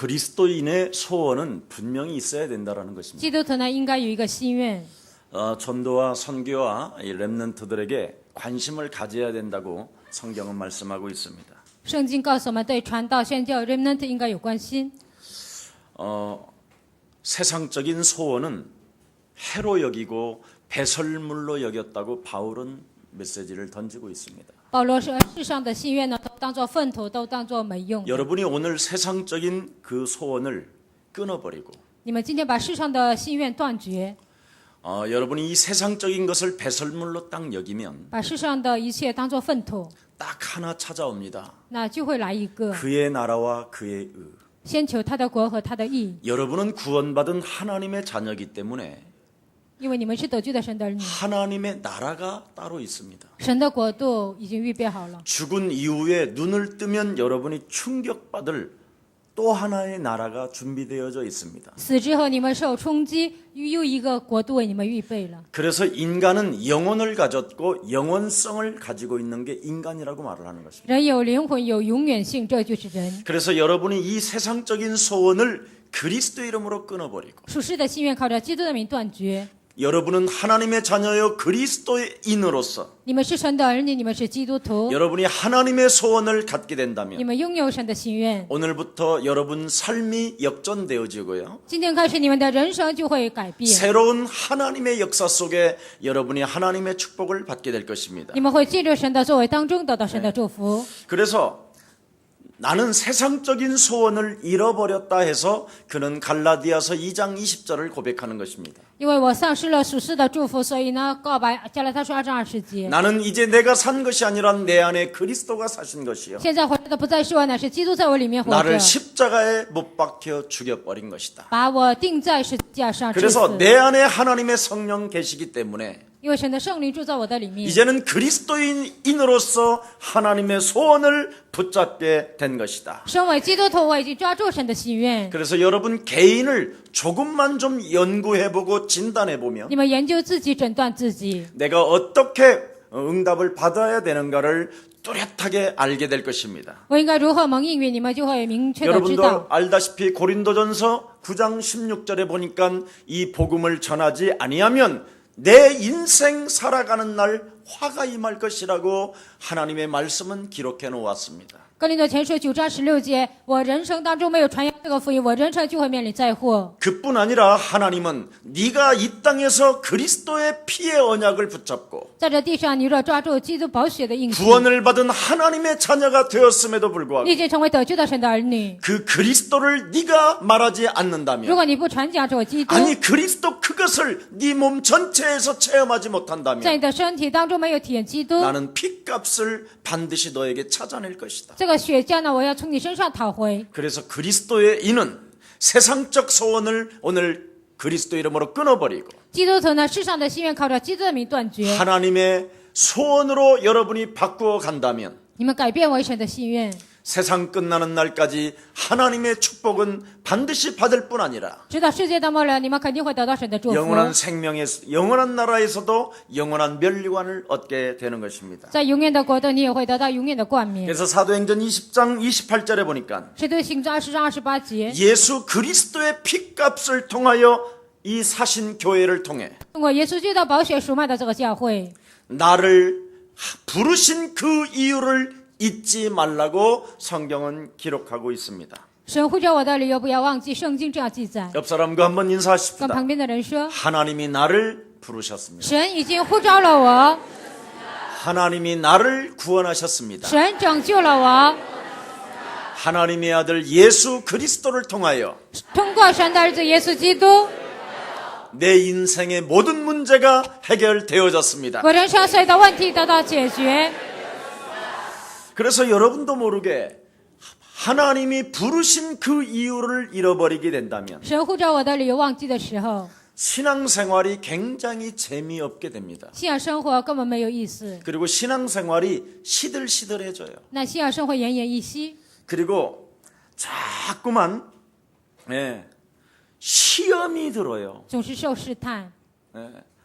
그리스도인의 소원은 분명히 있어야 된다라는 것입니다. 基督徒呢，应该有一个心愿， 전도와 선교와 이 렘넌트들에게 관심을 가져야 된다고 성경은 말씀하고 있습니다. 圣经告诉我们，对传道宣教 remnant 应该有关心。 세상적인 소원은 해로 여기고 배설물로 여겼다고 바울은 메시지를 던지고 있습니다. 保罗说，世上的心愿呢，都当作粪土，都当作没用。 여러분이 오늘 세상적인 그 소원을 끊어버리고 你们今天把世上的心愿断绝， 여러분이 이 세상적인 것을 배설물로 딱 여기면 把世上的一切当作粪土， 딱 하나 찾아옵니다. 那就会来一个， 그의 나라와 그의 의. 先求他的国和他的义， 여러분은 구원받은 하나님의 자녀이기 때문에 因为你们是得救的神的儿女， 하나님의 나라가 따로 있습니다. 神的国度已经预备好了。 죽은 이후에 눈을 뜨면 여러분이 충격받을 또 하나의 나라가 준비되어져 있습니다. 死之后，你们受冲击，又一个国度为你们预备了。 그래서 인간은 영혼을 가졌고 영원성을 가지고 있는 게 인간이라고 말을 하는 것입니다. 人有灵魂，有永远性，这就是人。 그래서 여러분이 이 세상적인 소원을 그리스도 이름으로 끊어버리고 属世的心愿靠着基督的名断绝。 여러분은 하나님의 자녀요 그리스도인으로서 你们是神的儿女，你们是基督徒， 여러분이 하나님의 소원을 갖게 你 된다면 们拥有神的心愿。 오늘부터 여러분 삶이 역전되어지고요. 今天开始，你们的人生就会改变， 새로운 하나님의 역사 속에 여러분이 하나님의 축복을 받게 될 것입니다. 你们会借着神的作为当中得到神的祝福。 그래서 나는 세상적인 소원을 잃어버렸다 해서 그는 갈라디아서 2장 20절을 고백하는 것입니다. 因为我丧失了属世的祝福，所以呢，告白加拉太书2章20节。 나는 이제 내가 산 것이 아니라 내 안에 그리스도가 사신 것이요. 现在活着的不再是我，乃是基督在我里面活 나를 着， 십자가에 못 박혀 죽여버린 것이다. 把我钉在十字架上致 그래서 死。 내 안에 하나님의 성령 계시기 때문에 因为神的圣灵住在我的里面， 이제는 그리스도인으로서 하나님의 소원을 붙잡게 된 것이다. 身为基督徒，我已经抓住神的心愿。 그래서 여러분 개인을 조금만 좀 연구해보고 진단해보면 你们研究自己，诊断自己， 내가 어떻게 응답을 받아야 되는가를 뚜렷하게 알게 될 것입니다. 我应该如何蒙应允，你们就会明确的知 여러분도 道。 알다시피 고린도전서 9장 16절에 보니까 이 복음을 전하지 아니하면 내 인생 살아가는 날 화가 임할 것이라고 하나님의 말씀은 기록해 놓았습니다. 哥林多前书9章16节，我人生当中没有传扬这个福音，我人生就会面临灾祸。 그뿐 아니라 하나님은 네가 이 땅에서 그리스도의 피의 언약을 붙잡고 在这地上，你若抓住基督宝血的印记， 구원을 받은 하나님의 자녀가 되었음에도 불구하고 你已经成为得救的神的儿女。 그 그리스도를 네가 말하지 如 않는다면 果你不传讲这位基督， 아니 그리스도 그것을 네 몸 전체에서 체험하지 在 못한다면 你的身体当中没有体验基督， 나는 피값을 반드시 너에게 찾아낼 것이다. 这个血价呢，我要从你身上讨回。 그래서 그리스도의 인은 세상적 소원을 오늘 그리스도 이름으로 끊어버리고 基督徒呢，世上的心愿靠着基督的名断绝。 하나님의 소원으로 여러분이 바꾸어 간다면 你们改变为神的心愿， 세상 끝나는 날까지 하나님의 축복은 반드시 받을 뿐 아니라 直到世界的末了，你们肯定会得到神的祝福。 영원한 생명에서 영원한 나라에서도 영원한 면류관을 얻게 되는 것입니다. 在永远的国度，你也会得到永远的冠冕。 그래서 사도행전 20장 28절에 보니까 使徒行传20章28节， 예수 그리스도의 피값을 통하여 이 사신 교회를 통해 通过耶稣基督的宝血赎买的这个教会， 나를 부르신 그 이유를 잊지 말라고 성경은 기록하고 있습니다. 神呼召我的理由不要忘记，圣经这样记载。 옆 사람과 한번 跟 인사하십시다. 旁边的人说， 하나님이 나를 부르셨습니다. 神已经呼召了我， 하나님이 나를 구원하셨습니다. 神拯救了我， 하나님의 아들 예수 그리스도를 통하여 通过神的儿子耶稣基督， 내 인생의 모든 문제가 해결되어졌습니다. 我人生所有的问题得到解决。 그래서 여러분도 모르게 하나님이 부르신 그 이유를 잃어버리게 된다면 神呼召我的理由忘记的时候， 신앙생활이 굉장히 재미없게 됩니다. 信仰生活根本没有意思， 그리고 신앙생활이 시들시들해져요. 那信仰生活奄奄一息， 그리고 자꾸만 시험이 들어요. 总是受试探，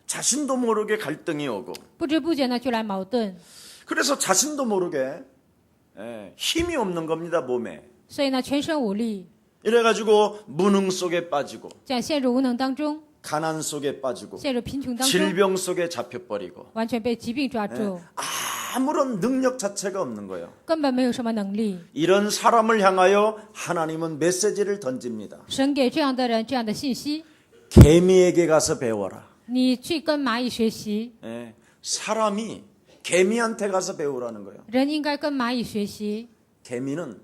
자신도 모르게 갈등이 오고 不知不觉呢就来矛盾， 그래서 자신도 모르게 힘이 없는 겁니다. 몸에. 所以呢全身无力。 이래가지고 무능 속에 빠지고 这样陷入无能当中， 가난 속에 빠지고 陷入贫穷当中， 질병 속에 잡혀버리고 完全被疾病抓住， 아무런 능력 자체가 없는 거예요. 根本没有什么能力。 이런 사람을 향하여 하나님은 메시지를 던집니다. 神给这样的人这样的信息： 개미에게 가서 배워라. 你去跟蚂蚁学习， 예, 사람이 개미한테 가서 배우라는 거예요. 人应该跟蚂蚁学习。 개미는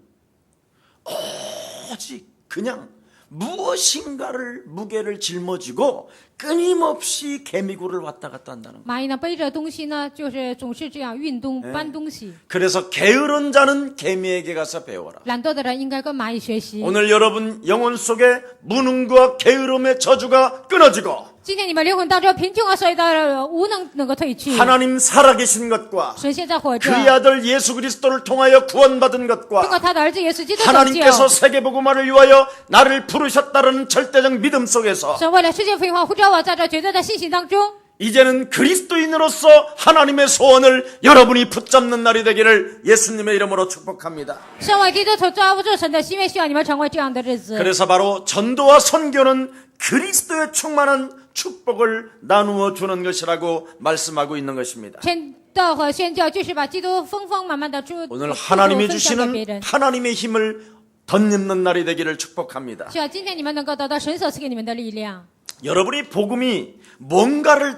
오직 그냥 무엇인가를 무게를 짊어지고 끊임없이 개미굴을 왔다 갔다 한다는 거예요. 蚂蚁呢背着东西呢，就是总是这样运动搬东西。 그래서 게으른 자는 개미에게 가서 배워라. 懒惰的人应该跟蚂蚁学习。 오늘 여러분 영혼 속에 무능과 게으름의 저주가 끊어지고 今天你们灵魂当中贫穷和所有的无能够退去。 하나님 살아계신 것과 神现在活着， 그의 아들 예수 그리스도를 통하여 구원받은 通过 것과 他的儿子耶稣基督得 하나님께서 救。 세계복음화를 위하여 나를 부르셨다는 절대적 믿음 속에서 神为了世界福音化呼召我，在这绝对的信心当中， 이제는 그리스도인으로서 하나님의 소원을 여러분이 붙잡는 날이 되기를 예수님의 이름으로 축복합니다. 身为基督徒抓不住神的心愿，需要你们成为这样的日子。 그래서 바로 전도와 선교는 그리스도의 충만한 축복을 나누어 주는 것이라고 말씀하고 있는 것입니다. 传道和宣教就是把基督丰丰满满的祝 오늘 福 하나님이 分享给别 주시는 人。 하나님의 힘을 덧입는 날이 되기를 축복합니다. 希望今天你们能够得到神所赐给你们的力量。 여러분이 복음이 뭔가를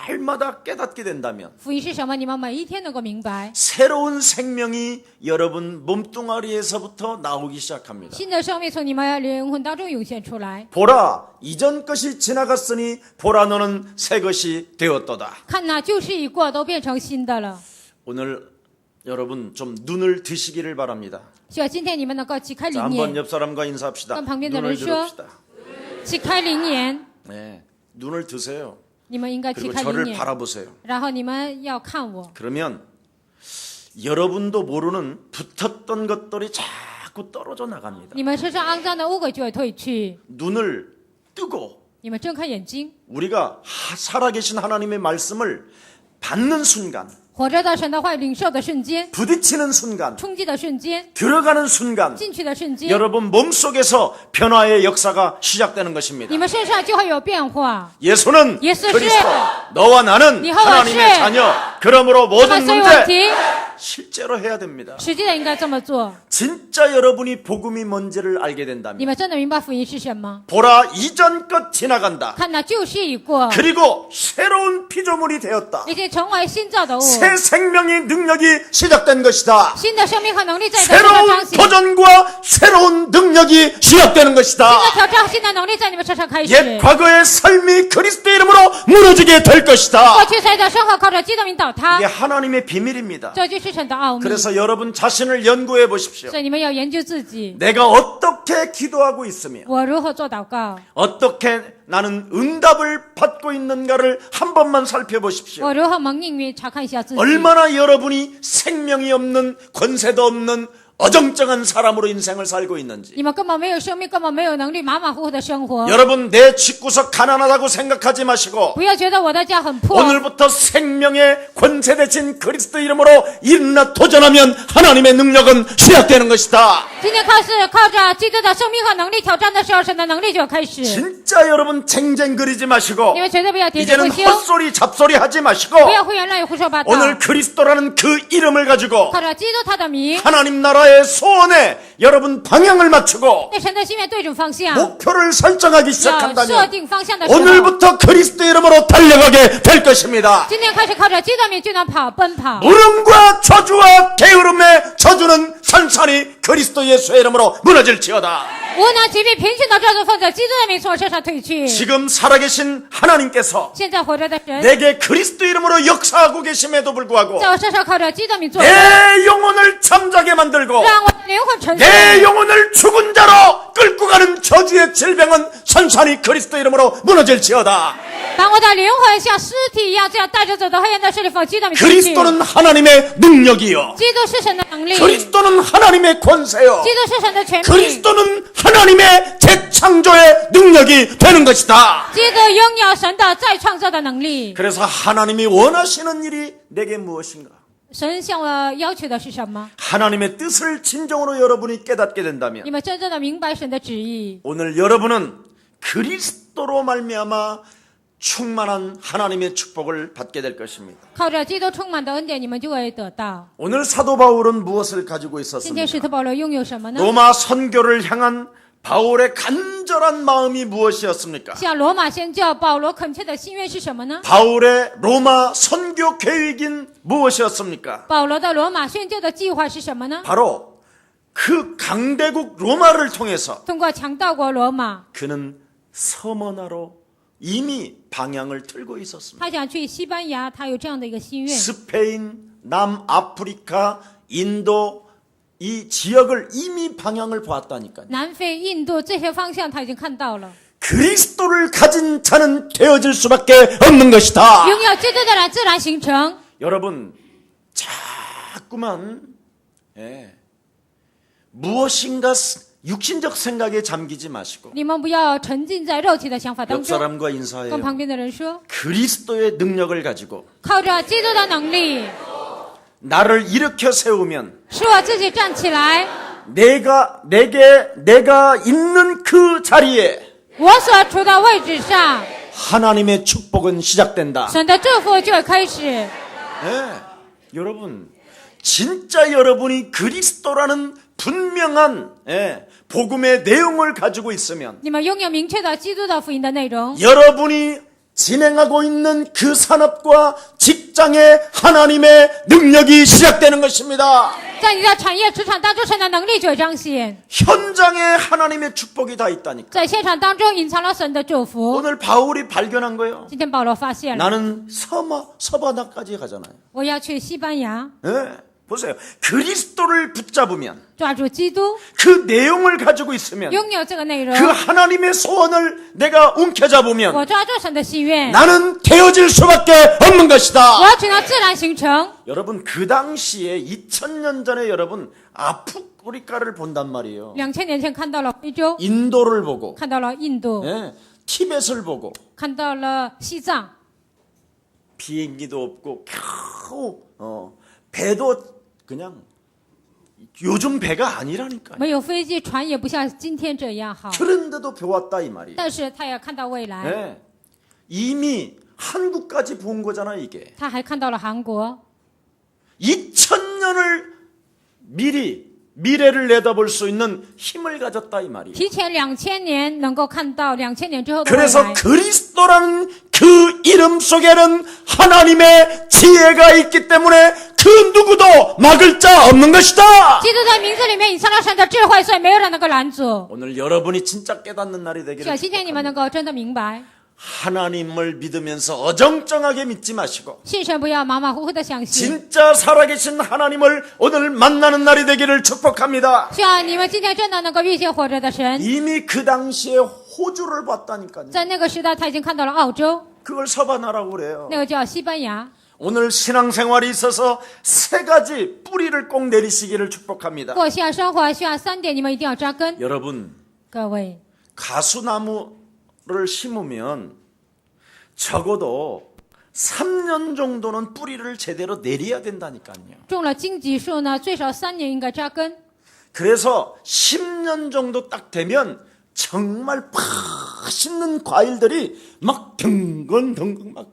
날마다 깨닫게 된다면 福音是什么？你们每一天能够明白， 새로운 생명이 여러분 몸뚱아리에서부터 나오기 시작합니다. 新的生命从你们灵魂当中涌现出来。 보라 이전 것이 지나갔으니 보라 너는 새 것이 되었도다. 看呐，旧事已过，都变成新的了。 오늘 여러분 좀 눈을 드시기를 바랍니다. 希望今天你们能够启开 자, 灵 한번 眼， 옆 사람과 인사합시다. 그럼 방면의 눈을 르쇼. 들읍시다. 启开灵眼， 네, 눈을 드세요. 你们应该启 그리고 开灵 저를 眼， 바라보세요. 然后你们要看我。 그러면 여러분도 모르는 붙었던 것들이 자꾸 떨어져 나갑니다. 你们身上肮脏的污秽就会退去。 눈을 뜨고 你们睁开眼睛， 우리가 살아계신 하나님의 말씀을 받는 순간, 活着的神的话语领受的瞬间， 부딪히는 순간, 冲击的瞬间， 들어가는 순간 进去的瞬间， 여러분 몸속에서 변화의 역사가 시작되는 것입니다. 你们身上就会有变化。 예수는 예수 그리스도, 씨. 너와 나는 니하와 하나님의 씨. 자녀. 그러므로 那 모든 所有问 문제 题， 실제로 해야 됩니다. 实际的应该这么做。 진짜 여러분이 복음이 뭔지를 알게 你 된다면 们真的明白福音是什么？ 보라 이전 것 지나간다. 看那旧事已过， 그리고 새로운 피조물이 되었다. 已经成为新造的物， 새 생명의 능력이 시작된 것이다. 新的生命和能力在你们身上 새로운 彰显，新 도전과 새로운 능력이 시작되는 것이다. 的挑战、新的能力在你们身上开始。 옛 과거의 삶이 그리스도 이름으로 무너지게 될 过 것이다. 去谁的生活靠着基督名倒塌 이게 ， 하나님의 비밀입니다. 这就是神的奥秘。 그래서 여러분 자신을 연구해 보십시오. 所以你们要研究自己， 내가 어떻게 기도하고 있으며 我如何做祷告， 어떻게 나는 응답을 받고 있는가를 한 번만 살펴보십시오. 我如何蒙应允，查看一下自己。 얼마나 여러분이 생명이 없는 권세도 없는 어정쩡한 사람으로 인생을 살고 있는지. 你们根本没有生命，根本没有能力，马马虎虎的生活。 여러분 내 집구석 가난하다고 생각하지 마시고 不要觉得我的家很破。 오늘부터 생명의 권세 대신 그리스도 이름으로 일어나 도전하면 하나님의 능력은 시작되는 것이다. 今天靠着基督的生命和能力挑战的时候，神的能力就要开始。 진짜 여러분 쟁쟁거리지 마시고 你们绝对不要喋喋 이제는 不休， 헛소리 잡소리 하지 마시고 不要胡言乱语、胡说八道。 오늘 그리스도라는 그 이름을 가지고 靠着基督他的名， 하나님 나라의 소원에 여러분 방향을 맞추고 对神的心愿对准方向， 목표를 설정하기 要设 시작한다면 定方向的时候， 오늘부터 그리스도 이름으로 달려가게 될 것입니다. 今天开始靠着基督的名就能奔跑。 무능과 저주와 게으름의 저주는 산산이 그리스도 예수의 이름으로 무너질지어다. 无能、疾病、贫穷的这种奉着基督的名从我身上退去。 지금 살아계신 하나님께서 现在活着的神， 내게 그리스도 이름으로 역사하고 계심에도 불구하고 在我身上靠着基督的名做工， 내 영혼을 잠자게 만들고 让我的灵魂沉睡。 내 영혼을 죽은 자로 끌고 가는 저주의 질병은 산산이 그리스도 이름으로 무너질지어다. 把我的灵魂像尸体一样这样带着走到黑暗的势力，奉基督的名退去。 그리스도는 하나님의 능력이요 基督是神的能力，基 그리스도는 하나님의 권세요 督是神的权柄， 그리스도는 하나님의 재창조의 능력이 되는 것이다. 基督拥有神的再创造的能力。 그래서 하나님이 원하시는 일이 내게 무엇인가? 神向我要求的是什么？ 하나님의 뜻을 진정으로 여러분이 깨닫게 你 된다면 们真正的明白神的旨意。 오늘 여러분은 그리스도로 말미암아 충만한 하나님의 축복을 받게 될 것입니다. 靠着基督充满的恩典，你们就会得到。 오늘 사도 바울은 무엇을 가지고 今天使 있었습니까? 徒保罗拥有什么呢？ 로마 선교를 향한 바울의 간절한 마음이 무엇이었습니까? 向罗马宣教保罗恳切的心愿是什么呢？ 바울의 로마 선교 계획인 무엇이었습니까? 保罗的罗马宣教的计划是什么呢？ 바로 그 강대국 로마를 통해서 通过强盗国罗马， 그는 서머나로 이미 방향을 틀고 있었습니다. 他想去西班牙，他有这样的一个心愿。 스페인, 남아프리카, 인도 이 지역을 이미 방향을 보았다니까요. 南非、印度这些方向他已经看到了。 그리스도를 가진 자는 되어질 수밖에 없는 것이다. 拥有基督的人自然形成。 여러분 자꾸만 무엇인가 육신적 생각에 잠기지 마시고 你们不要沉浸在肉体的想法当 옆 中， 사람과 跟 인사해요. 旁边的人说， 그리스도의 능력을 가지고 靠着基督的能力， 나를 일으켜 세우면 使我自己站起来， 내가 있는 그 자리에 我所处的位置上， 하나님의 축복은 시작된다. 神的祝福就会开始。 여러분 진짜 여러분이 그리스도라는 분명한 복음의 내용을 가지고 있으면 你们拥有明确的基督的福音的内容， 여러분이 진행하고 있는 그 산업과 직장에 하나님의 능력이 시작되는 것입니다. 在你的产业职场当中，神的能力就会彰显， 현장에 하나님의 축복이 다 있다니까. 在现场当中隐藏了神的祝福。 오늘 바울이 발견한 거예요. 今天保罗发现了， 나는 서바나까지 가잖아요. 我要去西班牙， 보세요. 그리스도를 붙잡으면 抓住基督， 그 내용을 가지고 있으면 拥有这个内容， 그 하나님의 소원을 내가 움켜잡으면 我抓住神的心愿， 나는 되어질 수밖에 없는 것이다. 我只能自然形成。 여러분 그 당시에 2000년 전에 여러분 아프리카를 본단 말이에요. 2000年前看到了非洲， 인도를 보고 看到了印度， 티벳을 보고 看到了西藏， 비행기도 없고 겨우 배도 그냥 요즘 배가 아니라니까요. 没有飞机，船也不像今天这样好， 그런데도 배웠다 이 말이에요. 但是他也看到未来， 이미 한국까지 본 거잖아 이게. 他还看到了韩国， 2000년을 미래를 내다볼 수 있는 힘을 가졌다 이 말이에요. 提前2000年能够看到2000年之后的未 그래서 来。 그리스도라는 그 이름 속에는 하나님의 지혜가 있기 때문에 그 누구도 막을 자 없는 것이다. 基督在名字里面隐藏了神的智慧，所以没有人能够拦阻。 오늘 여러분이 진짜 깨닫는 날이 希 되기를 望今天你们 축복합니다. 能够真的明白， 하나님을 믿으면서 어정쩡하게 믿지 마시고 信神不要马马虎虎的相信。 진짜 살아계신 하나님을 오늘 만나는 날이 되기를 축복합니다. 希望你们今天真的能够遇见活着的神。 이미 그 당시에 호주를 봤다니까요. 在那个时代，他已经看到了澳洲， 그걸 서바나라고 그래요. 那个叫西班牙。 오늘 신앙생활이 있어서 세 가지 뿌리를 꼭 내리시기를 축복합니다. 过信仰生活需要3点，你们一定要扎根。 여러분 各位， 가수나무를 심으면 적어도 3년 정도는 뿌리를 제대로 내려야 된다니까요. 种了荆棘树呢，最少3年应该扎根。 그래서 10년 정도 딱 되면 정말 맛있는 과일들이 막 덩근덩근 막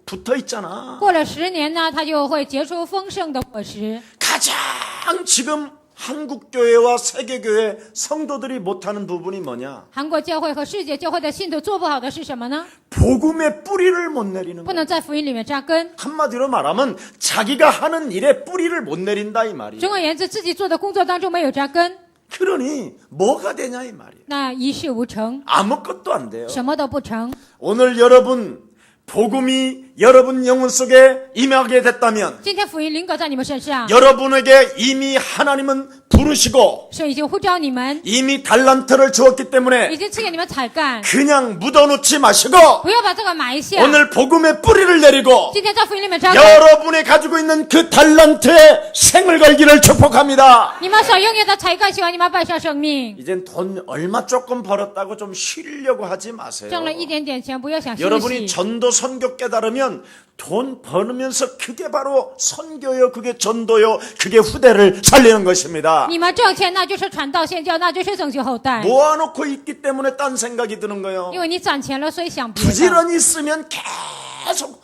붙어 있잖아. 过了10年呢，它就会结出丰盛的果实。 가장 지금 한국 교회와 세계 교회 성도들이 못하는 부분이 뭐냐? 韩国教会和世界教会的信徒做不好的是什么呢？ 복음의 뿌리를 못 내리는 不 거야. 能在福音里面扎根。 한마디로 말하면 자기가 하는 일에 뿌리를 못 내린다 이 말이에요. 总而言之，自己做的工作当中没有扎根， 그러니 뭐가 되냐 이 말이에요. 那一事无成， 아무것도 안 돼요. 什么都不成。 오늘 여러분 복음이 여러분 영혼 속에 임하게 됐다면 今天福音临格在你们身上， 여러분에게 이미 하나님은 부르시고 神已经呼召你们， 이미 달란트를 주었기 已 때문에 经赐给你们才干， 그냥 묻어놓지 마시고 不要把这个埋下。 오늘 복음의 뿌리를 내리고 今天在福音里面扎根， 여러분이 가지고 있는 그 달란트에 생을 걸기를 축복합니다. 你们所拥有的才干，希望你们摆上生命。 이젠 돈 얼마 조금 벌었다고 좀 쉬려고 하지 마세요. 挣了一点点钱，不要想休 여러분이 息。 전도 선교 깨달으면 그러면 돈 벌으면서 그게 바로 선교요, 그게 전도요, 그게 후대를 살리는 것입니다. 你们挣钱那就是传道宣教，那就是拯救后代。 모아놓고 있기 때문에 딴 생각이 드는 거예요. 因为你攒钱了，所以想别的。 부지런히 쓰면 계속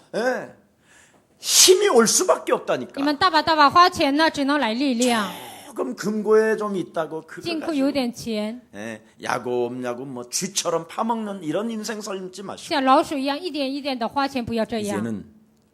힘이 올 수밖에 你 없다니까. 们大把花钱呢，只能来力量。 조금 금고에 좀 있다고 金 그거 库有 가지고 点钱， 야곱야곱 뭐 쥐처럼 파먹는 이런 인생 살지 마시고 像老鼠一样，一点一点的花钱，不要这样。 이제는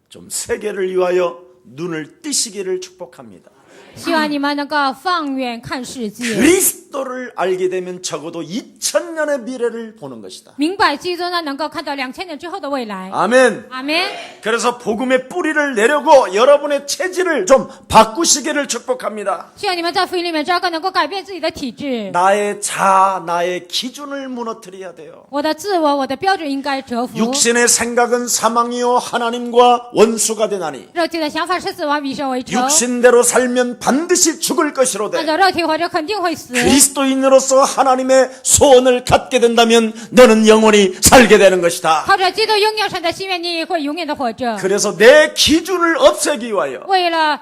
좀 세계를 위하여 눈을 뜨시기를 축복합니다. 希望你们能够放远看世界， 그리스도를 알게 되면 적어도 2000년의 미래를 보는 것이다. 明白基督呢，能够看到2000年之后的未来。 아멘. 阿门。 그래서 복음의 뿌리를 내려고 여러분의 체질을 좀 바꾸시기를 축복합니다. 希望你们在福音里面扎根，能够改变自己的体质。 나의 자아, 나의 기준을 무너뜨려야 돼요. 我的自我，我的标准应该折服。 육신의 생각은 사망이요 하나님과 원수가 되나니 肉体的想法是死亡，与神为仇。 육신대로 살면 반드시 죽을 것이로되 按照肉体活着，肯定会死。 그리스도인으로서 하나님의 소원을 갖게 된다면 너는 영원히 살게 되는 것이다. 靠着基督拥有神的心愿，你也会永远的活着。 그래서 내 기준을 없애기 위하여 为了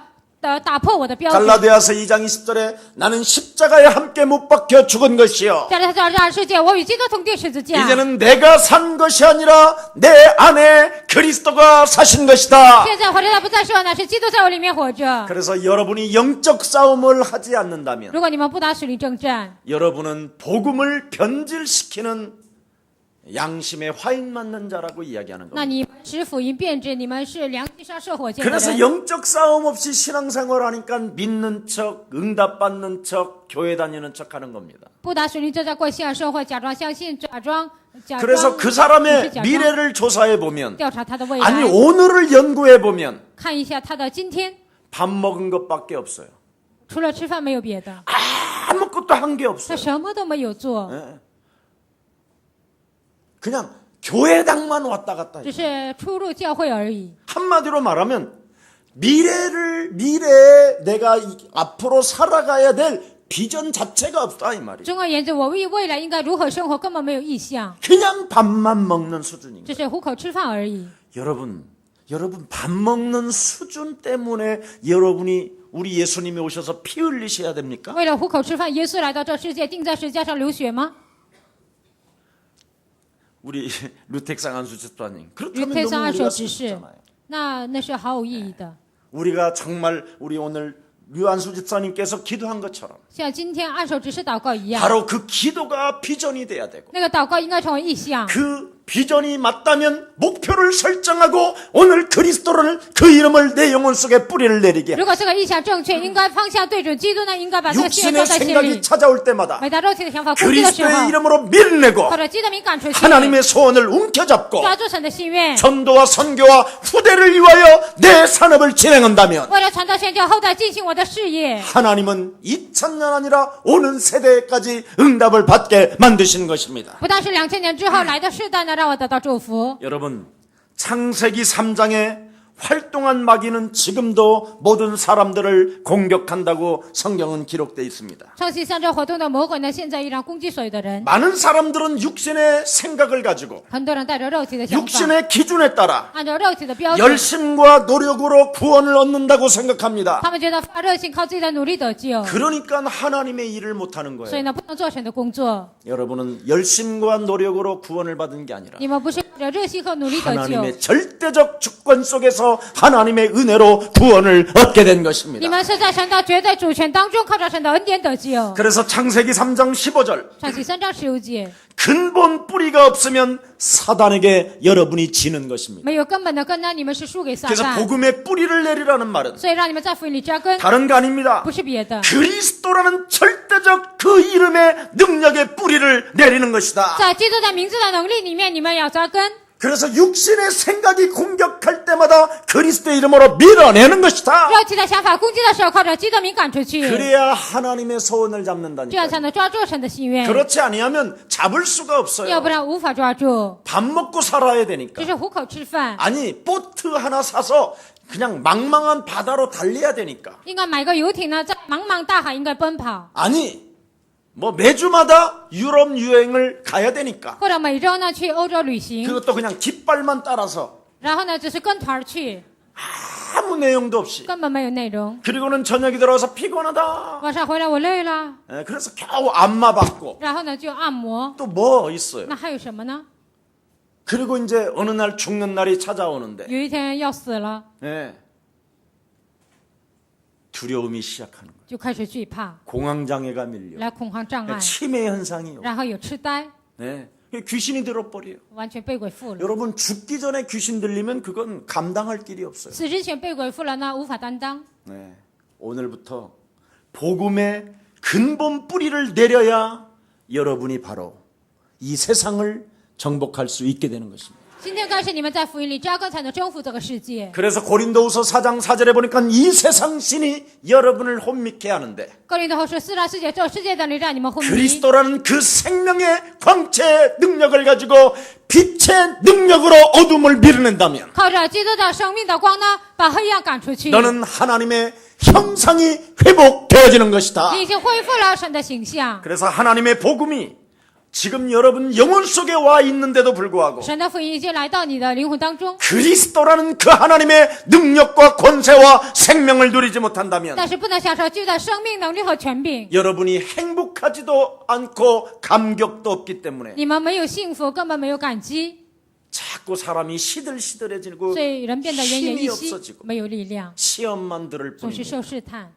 打破我的标准。 갈라디아서 2장 20절에 나는 십자가에 함께 못 박혀 죽은 것이요 在这二世界，我与基督同定十字架。 이제는 내가 산 것이 아니라 내 안에 그리스도가 사신 것이다. 现在活着的不再是我，乃是基督在我里面活着。 그래서 여러분이 영적 싸움을 하지 않는다면 如果你们不打属灵征战， 여러분은 복음을 변질시키는 양심에 화인 맞는 자라고 이야기하는 那 겁니다. 你们使福音变质，你们是良心上射火箭的 그래서 人。 영적 싸움 없이 신앙생활 하니까 믿는 척, 응답받는 척, 교회 다니는 척 하는 겁니다. 不打属灵征战过信仰社会，假装相信，假装 그래서 그 不是 사람의 假装 미래를 조사해 보면 调查他的未 아니 来， 오늘을 연구해 보면 看一下他的今天， 밥 먹은 것밖에 없어요. 除了吃饭没有别的， 아무것도 한 게 他 없어요. 什么都没有做， 그냥 교회당만 왔다 갔다 해요. 只是出入教会而已。 한마디로 말하면 미래에 내가 앞으로 살아가야 될 비전 자체가 없다 이 말이에요. 总而言之，我为未来应该如何生活根本没有意向， 그냥 밥만 먹는 수준인 只 거예요. 是糊口吃饭而已。 여러분 밥 먹는 수준 때문에 우리 예수님이 오셔서 피 흘리셔야 됩니까? 为了糊口吃饭，耶稣来到这世界，钉在十字架上流血吗？ 우리 루텍상 안수집사님 그렇다면 루텍상 너무 우리가 안수执事 슬프잖아요. 那是毫无意义的。 우리가 정말 우리 오늘 류안수 집사님께서 기도한 것처럼 像今天按手执事祷告一样， 바로 그 기도가 비전이 돼야 되고 那个祷告应该成为意向。 그 비전이 맞다면 목표를 설정하고 오늘 그리스도를 그 이름을 내 영혼 속에 뿌리를 내리게 如果这个意向正确，应该方向对准基督呢，应该把这个信念 육신의 放在心 생각이 里。 찾아올 때마다 每当肉体的想法攻击的时候， 그리스도의 이름으로 밀어내고 或者基督名赶出去， 하나님의 소원을 움켜잡고 抓住神的心愿， 전도와 선교와 후대를 위하여 내 산업을 진행한다면 为了传道宣教后代进行我的事业。 하나님은 2000년 아니라 오는 세대까지 응답을 받게 만드시는 것입니다. 不但是2000年之后来的世代呢，让我得到祝福。 여러분 창세기 3장에 활동한 마귀는 지금도 모든 사람들을 공격한다고 성경은 기록되어 있습니다. 创世3章活动的魔鬼呢，现在依然攻击所有的人。 많은 사람들은 육신의 생각을 가지고 很多人带着肉体的想法， 육신의 기준에 따라 按照肉体的标准， 열심과 노력으로 구원을 얻는다고 생각합니다. 他们觉得发热心靠自己的努力得救， 그러니까 하나님의 일을 못하는 所以 거예요. 呢不能做神的工作。 여러분은 열심과 노력으로 구원을 받은 게 아니라 你们不是靠着热心和努力得救， 하나님의 절대적 주권 속에서 하나님의 은혜로 구원을 얻게 된 你 것입니다. 们是在神的绝对主权当中靠着神的恩典得救。 그래서 창세기 3장 15절 创世3章15节， 근본 뿌리가 없으면 사단에게 여러분이 지는 것입니다. 没有根本的根呢，你们是输给撒 그래서 旦。 복음의 뿌리를 내리라는 말은 所以让你们在福音里扎根， 다른 거 아닙니다. 不是别的， 그리스도라는 절대적 그 이름의 능력의 뿌리를 내리는 것이다. 在基督的名字的能力里面，你们要扎根。 그래서 육신의 생각이 공격할 때마다 그리스도의 이름으로 밀어내는 것이다. 肉体的想法攻击的时候，靠着基督名赶出去， 그래야 하나님의 소원을 这样 잡는다니까. 才能抓住神的心愿。 그렇지 아니하면 잡을 수가 要 없어요. 不然无法抓住， 밥 먹고 살아야 되니까. 只是糊口吃饭。 아니 보트 하나 사서 그냥 망망한 바다로 달려야 되니까. 应该买个游艇呢，在茫茫大海应该奔跑， 아니 뭐 매주마다 유럽 유행을 가야 되니까. 或者每周呢去欧洲旅行， 그것도 그냥 깃발만 따라서 然后呢，只是跟团儿去， 아무 내용도 없이. 根本没有内容。 그리고는 저녁에 들어와서 피곤하다. 晚上回来我累了， 그래서 겨우 안마 받고. 然后呢就按摩。 또 뭐 있어요? 那还有什么呢？ 그리고 이제 어느 날 죽는 날이 찾아오는데 有一天要死了， 두려움이 시작하는 거예요. 就开始惧怕， 공황장애가 밀려. 来恐慌障碍， 치매 현상이 오고. 然后有痴呆， 귀신이 들어버려요. 完全被鬼附了。 여러분 죽기 전에 귀신 들리면 그건 감당할 길이 없어요. 死之前被鬼附了，那无法担当。 오늘부터 복음의 근본 뿌리를 내려야 여러분이 바로 이 세상을 정복할 수 있게 되는 것입니다. 今天开始，你们在福音里扎根，才能征服这个世界。 그래서 고린도후서 4장 4절에 보니까 이 세상 신이 여러분을 혼미케 하는데 哥林多后书4章4节，这世界的力让你们昏迷。 그리스도라는 그 생명의 광채의 능력을 가지고 빛의 능력으로 어둠을 밀어낸다면 靠着基督的生命的光呢，把黑暗赶出去。 너는 하나님의 형상이 회복되어지는 것이다. 你已经恢复了神的形象。 그래서 하나님의 복음이 지금 여러분 영혼 속에 와 있는데도 불구하고 神的福音已经来到你的灵魂当中， 그리스도라는 그 하나님의 능력과 권세와 생명을 누리지 못한다면 但是不能享受基督的生命、能力和权柄。 여러분이 행복하지도 않고 감격도 없기 때문에 你们没有幸福，根本没有感激， 자꾸 사람이 시들시들해지고 所以人变得奄奄 힘이 一息， 없어지고 没有力量， 시험만 들을 总是 뿐입니다. 受试探。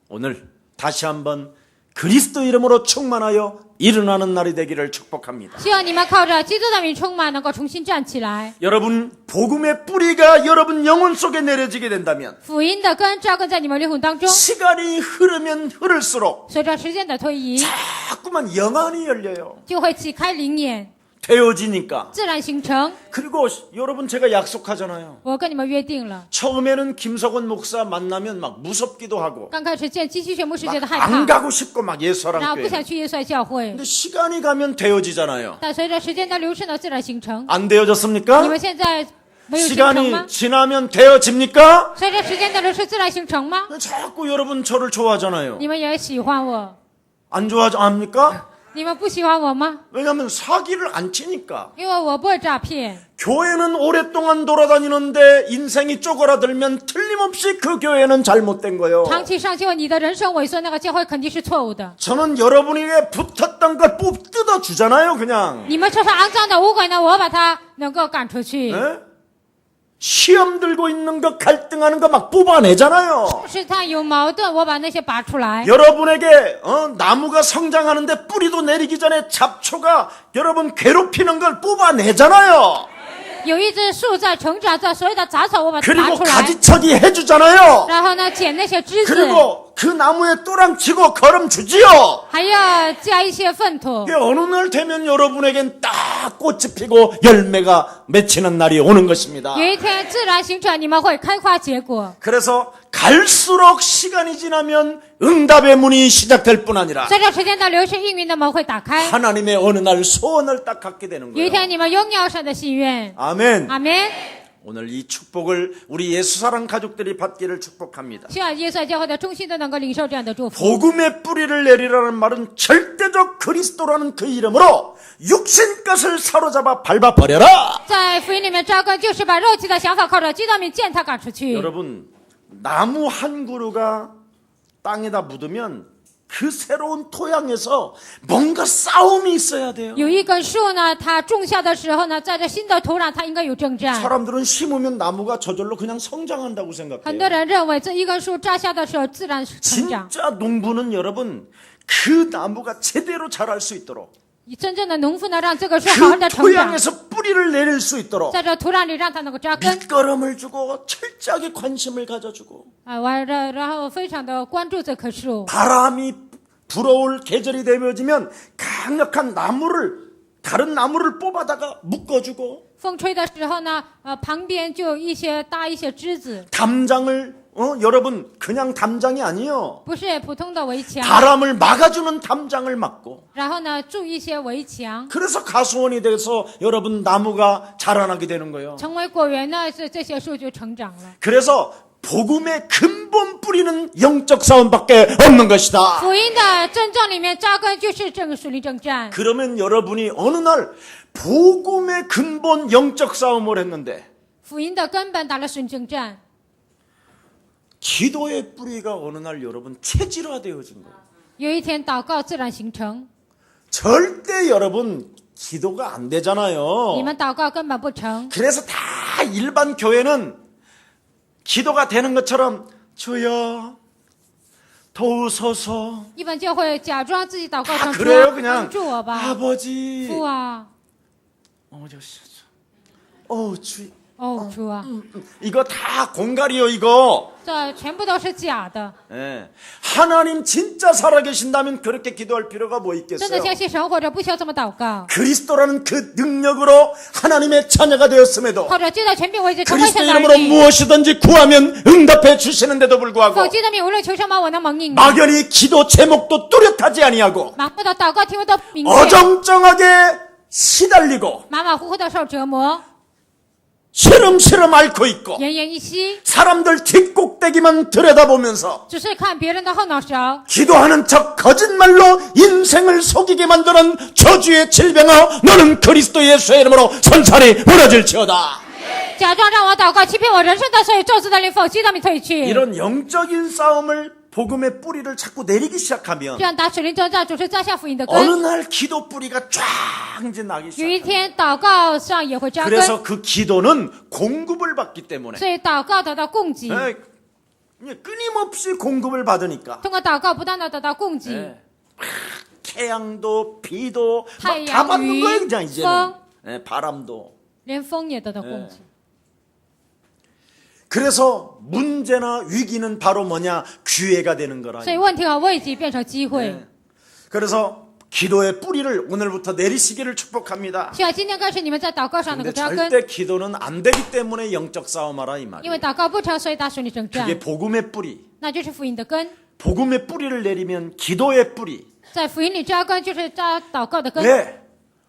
오늘 다시 한번 그리스도 이름으로 충만하여 일어나는 날이 되기를 축복합니다. 希望你们靠着基督的名充满，能够重新站起来。 여러분 복음의 뿌리가 여러분 영혼 속에 내려지게 된다면 福音的根扎根在你们灵魂当中， 시간이 흐르면 흐를수록 随着时间的推移， 자꾸만 영안이 열려요. 就会启开灵眼， 되어지니까. 自然形成。 그리고 여러분 제가 약속하잖아요. 我跟你们约定了， 처음에는 김석원 목사 만나면 막 무섭기도 하고 刚开始见基督学牧师觉得 막 害 안 怕， 가고 싶고 막 然后 예수랑 不想 교회. 去耶稣爱教会。 근데 시간이 가면 되어지잖아요. 但随着时间的流逝呢，自然形成。 안 你 되어졌습니까? 们现在没有形成吗 시간이 ？ 지나면 되어집니까? 随着时间的流逝，自然形成吗？ 자꾸 여러분 저를 좋아하잖아요. 你们也喜欢我， 안 좋아합니까? 你们不喜欢我吗？ 왜냐하면 사기를 안 치니까. 因为我不会诈骗。 교회는 오랫동안 돌아다니는데 인생이 쪼그라들면 틀림없이 그 교회는 잘못된 거예요. 长期上教，你的人生萎缩，那个教会肯定是错误的。 저는 여러분에게 붙었던 걸 뽑 뜯어주잖아요, 그냥. 你们身上肮脏的污鬼呢，我把它能够赶出去。 예? 시험 들고 있는 거 갈등하는 거 막 뽑아내잖아요. 试探有矛盾，我把那些拔出来。 여러분에게 나무가 성장하는데 뿌리도 내리기 전에 잡초가 여러분 괴롭히는 걸 뽑아내잖아요. 有一只树在成长着，所有的杂草我把它拔 그리고 出来， 가지쳐기 해주잖아요. 然后呢，剪那些枝子， 그리고 그 나무에 또랑 치고 걸음 주지요. 还要加一些粪土。 이게 어느 날 되면 여러분에겐 딱 꽃이 피고 열매가 맺히는 날이 오는 것입니다. 有一天自然形成，你们会开花结果。 그래서 갈수록 시간이 지나면 응답의 문이 시작될 뿐 아니라 随着时间的流逝，应允的门会打开。 하나님의 어느 날 소원을 딱 갖게 되는 有一 거예요. 天你们拥有神的心愿。 아멘. 阿门。 오늘 이 축복을 우리 예수사랑 가족들이 받기를 축복합니다. 希望耶稣爱教会的中心都能够领受这样的祝福。 복음의 뿌리를 내리라는 말은 절대적 그리스도라는 그 이름으로 육신 것을 사로잡아 밟아버려라. 在福音里面扎根，就是把肉体的想法靠着基督的名践踏赶出去。 여러분 나무 한 그루가 땅에다 묻으면 그 새로운 토양에서 뭔가 싸움이 있어야 돼요. 有一根树呢，它种下的时候呢，在这新的土壤，它应该有征战。 사람들은 심으면 나무가 저절로 그냥 성장한다고 很 생각해요. 多人认为这一根树扎下的时候自然成长。 진짜 농부는 여러분 그 나무가 제대로 자랄 수 있도록 真正的农夫呢，让这个树好好 그 的成长， 토양에서 뿌리를 내릴 수 있도록 在这土壤里让它能够扎根。 밑거름을 주고 철저하게 관심을 가져주고 然后非常的关注这棵树。 바람이 불어올 계절이 되어지면 강력한 나무를 다른 나무를 뽑아다가 묶어주고 风吹的时候呢，旁边就搭一些枝子， 담장을 여러분 그냥 담장이 아니요. 不是普通的围墙， 바람을 막아주는 담장을 막고 然后呢筑一些围墙， 그래서 가수원이 돼서 여러분 나무가 자라나게 되는 거예요. 成为果园呢，这些树就成长了。 그래서 복음의 근본 뿌리는 영적 싸움밖에 없는 것이다. 福音的真正里面扎根就是这个属灵征战。 그러면 여러분이 어느 날 복음의 근본 영적 싸움을 했는데 福音的根本打了顺征战。 기도의 뿌리가 어느 날 여러분 체질화되어진 거예요. 有一天祷告自然形成， 절대 여러분 기도가 안 你 되잖아요. 们祷告根本不成。 그래서 다 일반 교회는 기도가 되는 것처럼 주여 도우소서 一般教会假装自己祷告 다 成主 그래요 啊， 그냥 帮助我吧， 아버지 父啊， 주 哦主啊， 이거 다 공갈이요 이거. 这全部都是假的。 예. 하나님 진짜 살아계신다면 그렇게 기도할 필요가 뭐 真的 있겠어요? 相信神，或者不需要这么祷告， 그리스도라는 그 능력으로 하나님의 자녀가 되었음에도 或者借着权柄为这成为 그리스도 神的儿 이름으로 女。 무엇이든지 구하면 응답해 주시는데도 불구하고 否基督名无论求什么，我能蒙应允。 막연히 기도 제목도 뚜렷하지 아니하고 盲目的祷告题目都明确， 어정쩡하게 시달리고 马马虎虎的受折磨， 시름시름 앓고 있고 奄奄一息， 사람들 뒷꼭대기만 들여다보면서 只是看别人的后脑勺， 기도하는 척 거짓말로 인생을 속이게 만드는 저주의 질병아 너는 그리스도 예수의 이름으로 선산이 무너질지어다. 假装让我祷告，欺骗我人生的所有咒诅的灵，否基督名退去。 이런 영적인 싸움을 복음의 뿌리를 자꾸 내리기 시작하면 这样打水灵征战，总是扎下福音的 어느 根。 날 기도 뿌리가 쫙 이제 나기 有一 시작해요. 天祷告上也会扎根， 그래서 그 기도는 공급을 받기 때문에 所以祷告得到供给， 예, 끊임없이 공급을 받으니까 通过祷告不断的得到供给， 예, 막 태양도 비도 막 다 태양, 받는 거예요 위, 그냥 이제는. 风. 예, 바람도. 连风也得到供给。 그래서 문제나 위기는 바로 뭐냐? 기회가 되는 거라. 所以问题和危机变成机会。 예. 그래서 기도의 뿌리를 오늘부터 내리시기를 축복합니다. 希望今天开始你们在祷告上能够 근데 扎根， 절대 기도는 안 되기 때문에 영적 싸움하라 이 因 말이에요. 为祷告不成，所以打水灵征战 그게 ， 복음의 뿌리. 那就是福音的根。 복음의 뿌리를 내리면 기도의 뿌리. 在福音里扎根，就是扎祷告的根。 왜?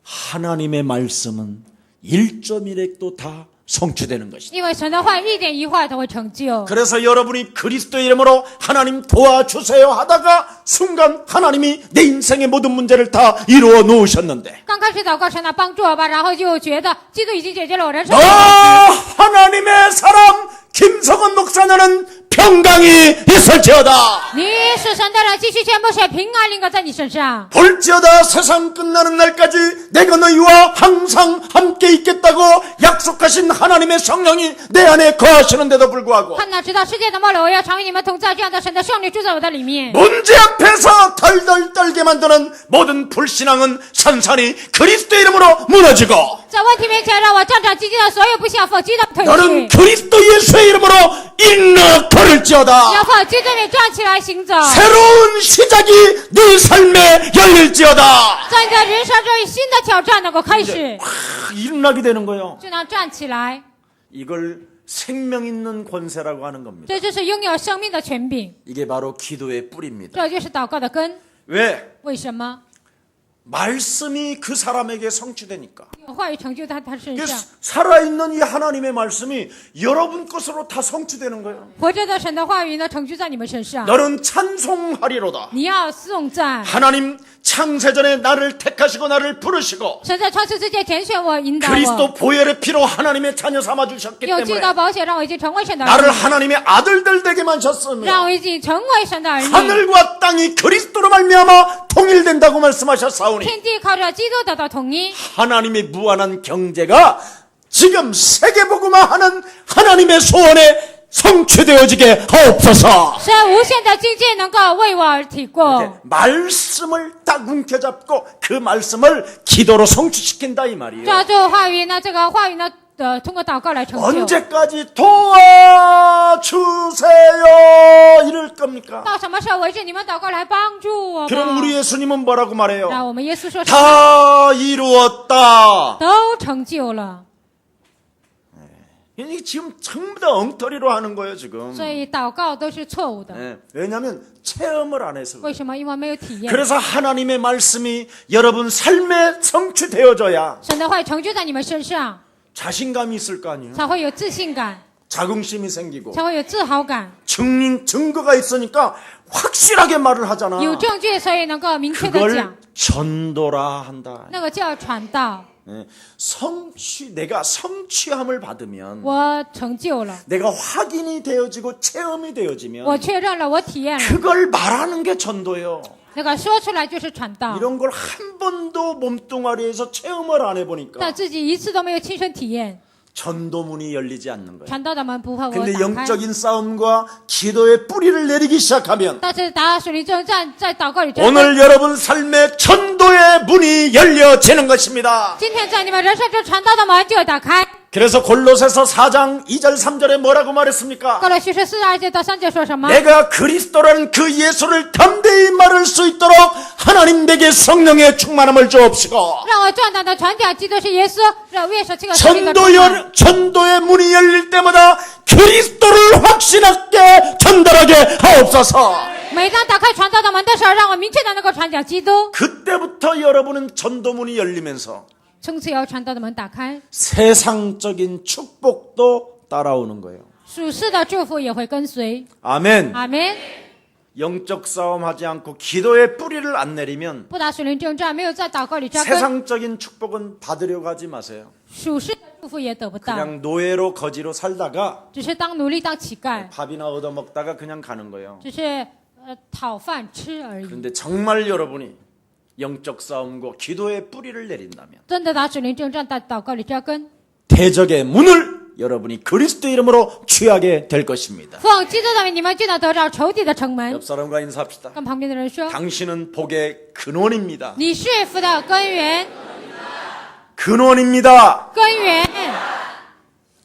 하나님의 말씀은 1.1핵도 다 성취되는 것이다. 因为神的话一点一画都会成就。 그래서 여러분이 그리스도의 이름으로 하나님 도와주세요 하다가 순간 하나님이 내 인생의 모든 문제를 다 이루어 놓으셨는데 刚开始祷告神啊帮助我吧，然后就觉得基督已经解决了我人生 너 的问题。 하나님의 사람 김석원 목사녀는 평강이 있을지어다. 你是神的人，继续宣布神平安临格在你身上。 볼지어다 세상 끝나는 날까지 내가 너희와 항상 함께 있겠다고 약속하신 하나님의 성령이 내 안에 거하시는데도 불구하고 看哪，直到世界的末了，我要常与你们同在，这样的神的圣灵住在我的里面。 문제 앞에서 덜덜 떨게 만드는 모든 불신앙은 산산이 그리스도의 이름으로 무너지고 在问题面前让我战战兢兢的所有不信否基督退 너는 去， 그리스도 예수의 이름으로 일러 걸을지어다. 要否基督你站起来行走， 새로운 시작이 네 삶에 열릴지어다. 在你的人生中新的挑战能够开始， 일어나게 되는 거예요. 就能站起来。 이걸 생명 있는 권세라고 하는 겁니다. 这就是拥有生命的权柄， 이게 바로 기도의 뿌리입니다. 这就是祷告的根。 왜? 为什么？ 말씀이 그 사람에게 성취되니까. 有话语成就在他身 그래서 上， 살아있는 이 하나님의 말씀이 여러분 것으로 다 성취되는 거예요. 活着的神的话语呢成就在你们身上。 너는 찬송하리로다. 你要颂赞， 하나님 창세전에 나를 택하시고 나를 부르시고 神在创世之前拣选我，引导 그리스도 我， 보혈의 피로 하나님의 자녀 삼아 주셨기 用基督 때문에 的宝血让我已经成为神的儿 나를 女， 하나님의 아들들 되게 让 만셨으며 我已经成为神的儿女。 하늘과 땅이 그리스도로 말미암아 통일된다고 말씀하셨사오니 天地靠着基督得到统一， 하나님의 무한한 경제가 지금 세계복음화하는 하나님의 소원에 성취되어지게 하옵소서. 神无限的经济能够为我而体过。 이렇게 말씀을 딱 움켜잡고 그 말씀을 기도로 성취시킨다 이 말이에요. 抓住话语呢，这个话语呢，通过祷告来成就。 언제까지 도와주세요 이럴 겁니까? 到什么时候为止？你们祷告来帮助我 그럼 吧。 우리 예수님은 뭐라고 让 말해요? 我们耶稣说什么？ 다 이루었다. 都成就了。 이게 지금 전부 다 엉터리로 하는 거예요 지금. 所以祷告都是错误的。 예, 왜냐하면 체험을 안 해서. 为什么？因为没有体验。 그래서 하나님의 말씀이 여러분 삶에 성취되어져야 神的话语成就在你们身上， 자신감이 있을 거 아니에요. 才会有自信感， 자긍심이 생기고 才会有自豪感。 증거가 있으니까 확실하게 말을 하잖아. 有证据，所以能够明确的 그걸 讲， 전도라 한다. 那个叫传道。 내가 성취함을 받으면 我成就了， 내가 확인이 되어지고 체험이 되어지면 我确认了，我体验了， 그걸 말하는 게 전도예요. 那个说出来就是传道。 이런 걸 한 번도 몸뚱아리에서 체험을 안 해보니까 但自己一次都没有亲身体验， 전도문이 열리지 않는 거예요. 传道的门不会我 근데 打开。 영적인 싸움과 기도의 뿌리를 내리기 시작하면 但是打属灵征战，在祷告里征战。 오늘 여러분 삶의 전도의 문이 열려지는 것입니다. 今天在你们人生中传道的门就会打开。 그래서 골로새서 4장 2절 3절에 뭐라고 말했습니까? 歌罗西书4 2节到3节说什么？ 내가 그리스도라는 그 예수를 담대히 말할 수 있도록 하나님 내게 성령의 충만함을 주옵시고 让我壮胆的传讲基督是耶稣，让我越说这个圣灵的充满。 전도의 문이 열릴 때마다 그리스도를 확신하게 전달하게 하옵소서. 每当打开传道的门的时候，让我明确的能够传讲基督。 그때부터 여러분은 전도문이 열리면서 从此以后，传道的门打开， 세상적인 축복도 따라오는 거예요. 属世的祝福也会跟随。 아멘. 阿门。 영적 싸움하지 않고 기도의 뿌리를 안 내리면 不打属灵征战，没有在祷告里扎根， 세상적인 축복은 받으려고 하지 마세요. 属世的祝福也得不到， 그냥 노예로 거지로 살다가 只是当奴隶当乞丐， 밥이나 얻어먹다가 그냥 가는 거예요. 只是讨饭吃而已。 그런데 정말 여러분이 영적 싸움과 기도의 뿌리를 내린다면 真的打属灵征战，在祷告里扎根， 대적의 문을 여러분이 그리스도 이름으로 취하게 될 것입니다. 奉基督的名，你们就能得着仇敌的城门。 옆 사람과 인사합시다. 跟旁边的人说， 당신은 복의 근원입니다. 你是福的根源， 근원입니다. 根源。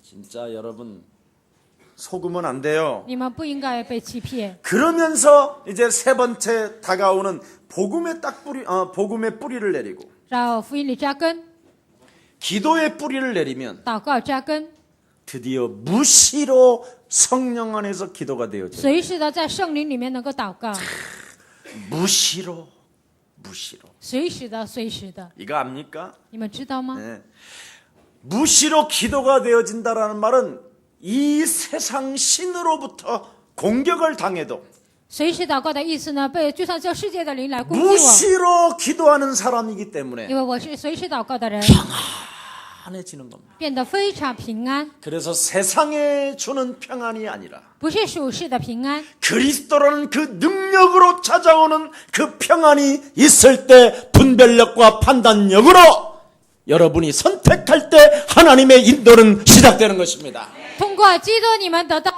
진짜 여러분 속으면 안 돼요. 你们不应该被欺骗。 그러면서 이제 세 번째 다가오는 복음의 뿌리를 내리고 然后福音里扎根， 기도의 뿌리를 내리면 祷告扎根， 드디어 무시로 성령 안에서 기도가 되어져요. 随时的在圣灵里面能够祷告， 무시로. 随时的， 이거 압니까? 你们知道吗？ 네. 무시로 기도가 되어진다라는 말은 이 세상 신으로부터 공격을 당해도 随时祷告的意思呢，就算这世界的灵来攻击我， 무시로 기도하는 사람이기 때문에 因为我是随时祷告的人， 편안해지는 겁니다. 变得非常平安， 그래서 세상에 주는 평안이 아니라 不是属世的平安， 그리스도라는 그 능력으로 찾아오는 그 평안이 있을 때 분별력과 판단력으로 여러분이 선택할 때 하나님의 인도는 시작되는 것입니다. 通过基督，你们得到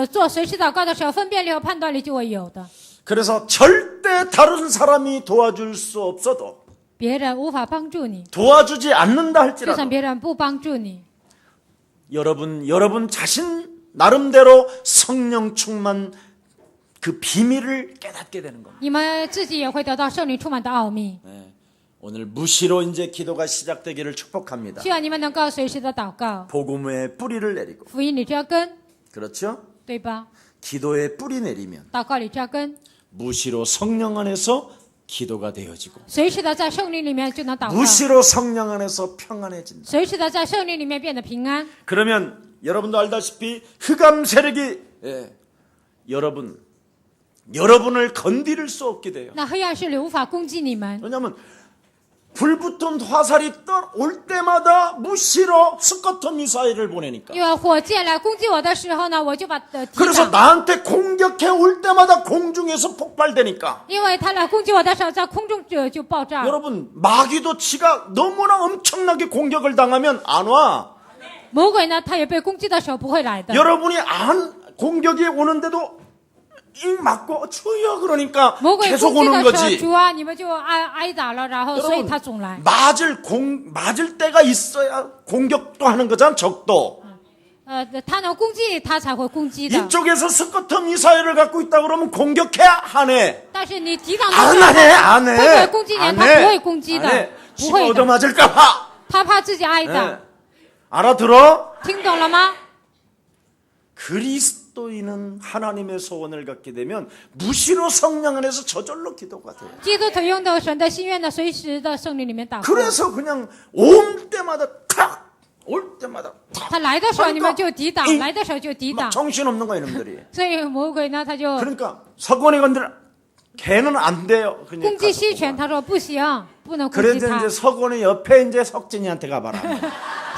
做随时祷告的时候，分辨力和判断力就会有的。 그래서 절대 다른 사람이 도와줄 수 없어도 别人无法帮助你， 도와주지 않는다 就 할지라도 算别人不帮助你， 여러분 자신 나름대로 성령 충만 그 비밀을 깨닫게 되는 겁니다. 你们自己也会得到圣灵充满的奥秘。 네. 오늘 무시로 이제 기도가 시작되기를 축복합니다. 希望你们能够随时的祷告， 복음의 뿌리를 내리고 福音里扎根， 그렇죠? 对吧？ 기도의 뿌리 내리면 祷告里扎根， 무시로 성령 안에서 기도가 되어지고 随时的在圣灵里面就能祷告， 무시로 성령 안에서 평안해진다. 随时的在圣灵里面变得平安。 그러면 여러분도 알다시피 흑암 세력이 여러분을 건드릴 수 없게 돼요. 那黑暗势力无法攻击你们， 왜냐하면 불붙은 화살이 올 때마다 무시로 스커터 미사일을 보내니까. 因为火箭来攻击我的时候呢，我就把抵 그래서 挡。 나한테 공격해 올 때마다 공중에서 폭발되니까. 因为他来攻击我的时候，在空中就爆炸。 여러분 마귀도 지가 너무나 엄청나게 공격을 당하면 안 와. 魔鬼呢，他也被攻击的时候不会来的。 여러분이 공격이 오는데도 이 맞고 주여 그러니까 魔鬼 계속 攻击 오는 的时候， 거지. 主啊，你们就挨打了，然后所以 여러분 他总来。 맞을 때가 있어야 공격도 하는 거잖아. 적도. 他能攻击他才会攻击的。 이쪽에서 스커터 미사일을 갖고 있다 그러면 공격해야 하네. 但是你抵挡的 안 时候， 하네, 안 会不会 해. 攻击你？ 안 他 해. 不会攻击 안 的 해. ，不 지가 会的。 얻어맞을까 봐. 他怕自己挨打 네. ， 알아들어? 听懂了吗？ 그리스도인은 하나님의 소원을 갖게 되면 무시로 성령 안에서 저절로 기도가 돼요. 基督徒用的神的心愿的，随时的圣灵里面祷告。 그래서 그냥 올 때마다 탁! 올 때마다 탁! 他来的时候你们就抵挡， 잉 来的时候就抵 막 挡。 정신없는 거야 이놈들이. 所以魔鬼呢，他就 그러니까 서건이 건드려 걔는 안 돼요. 그냥 攻击西 가서 拳，他说不行，不能攻击 그래도 他 이제 。 서건이 옆에 이제 석진이한테 가봐라.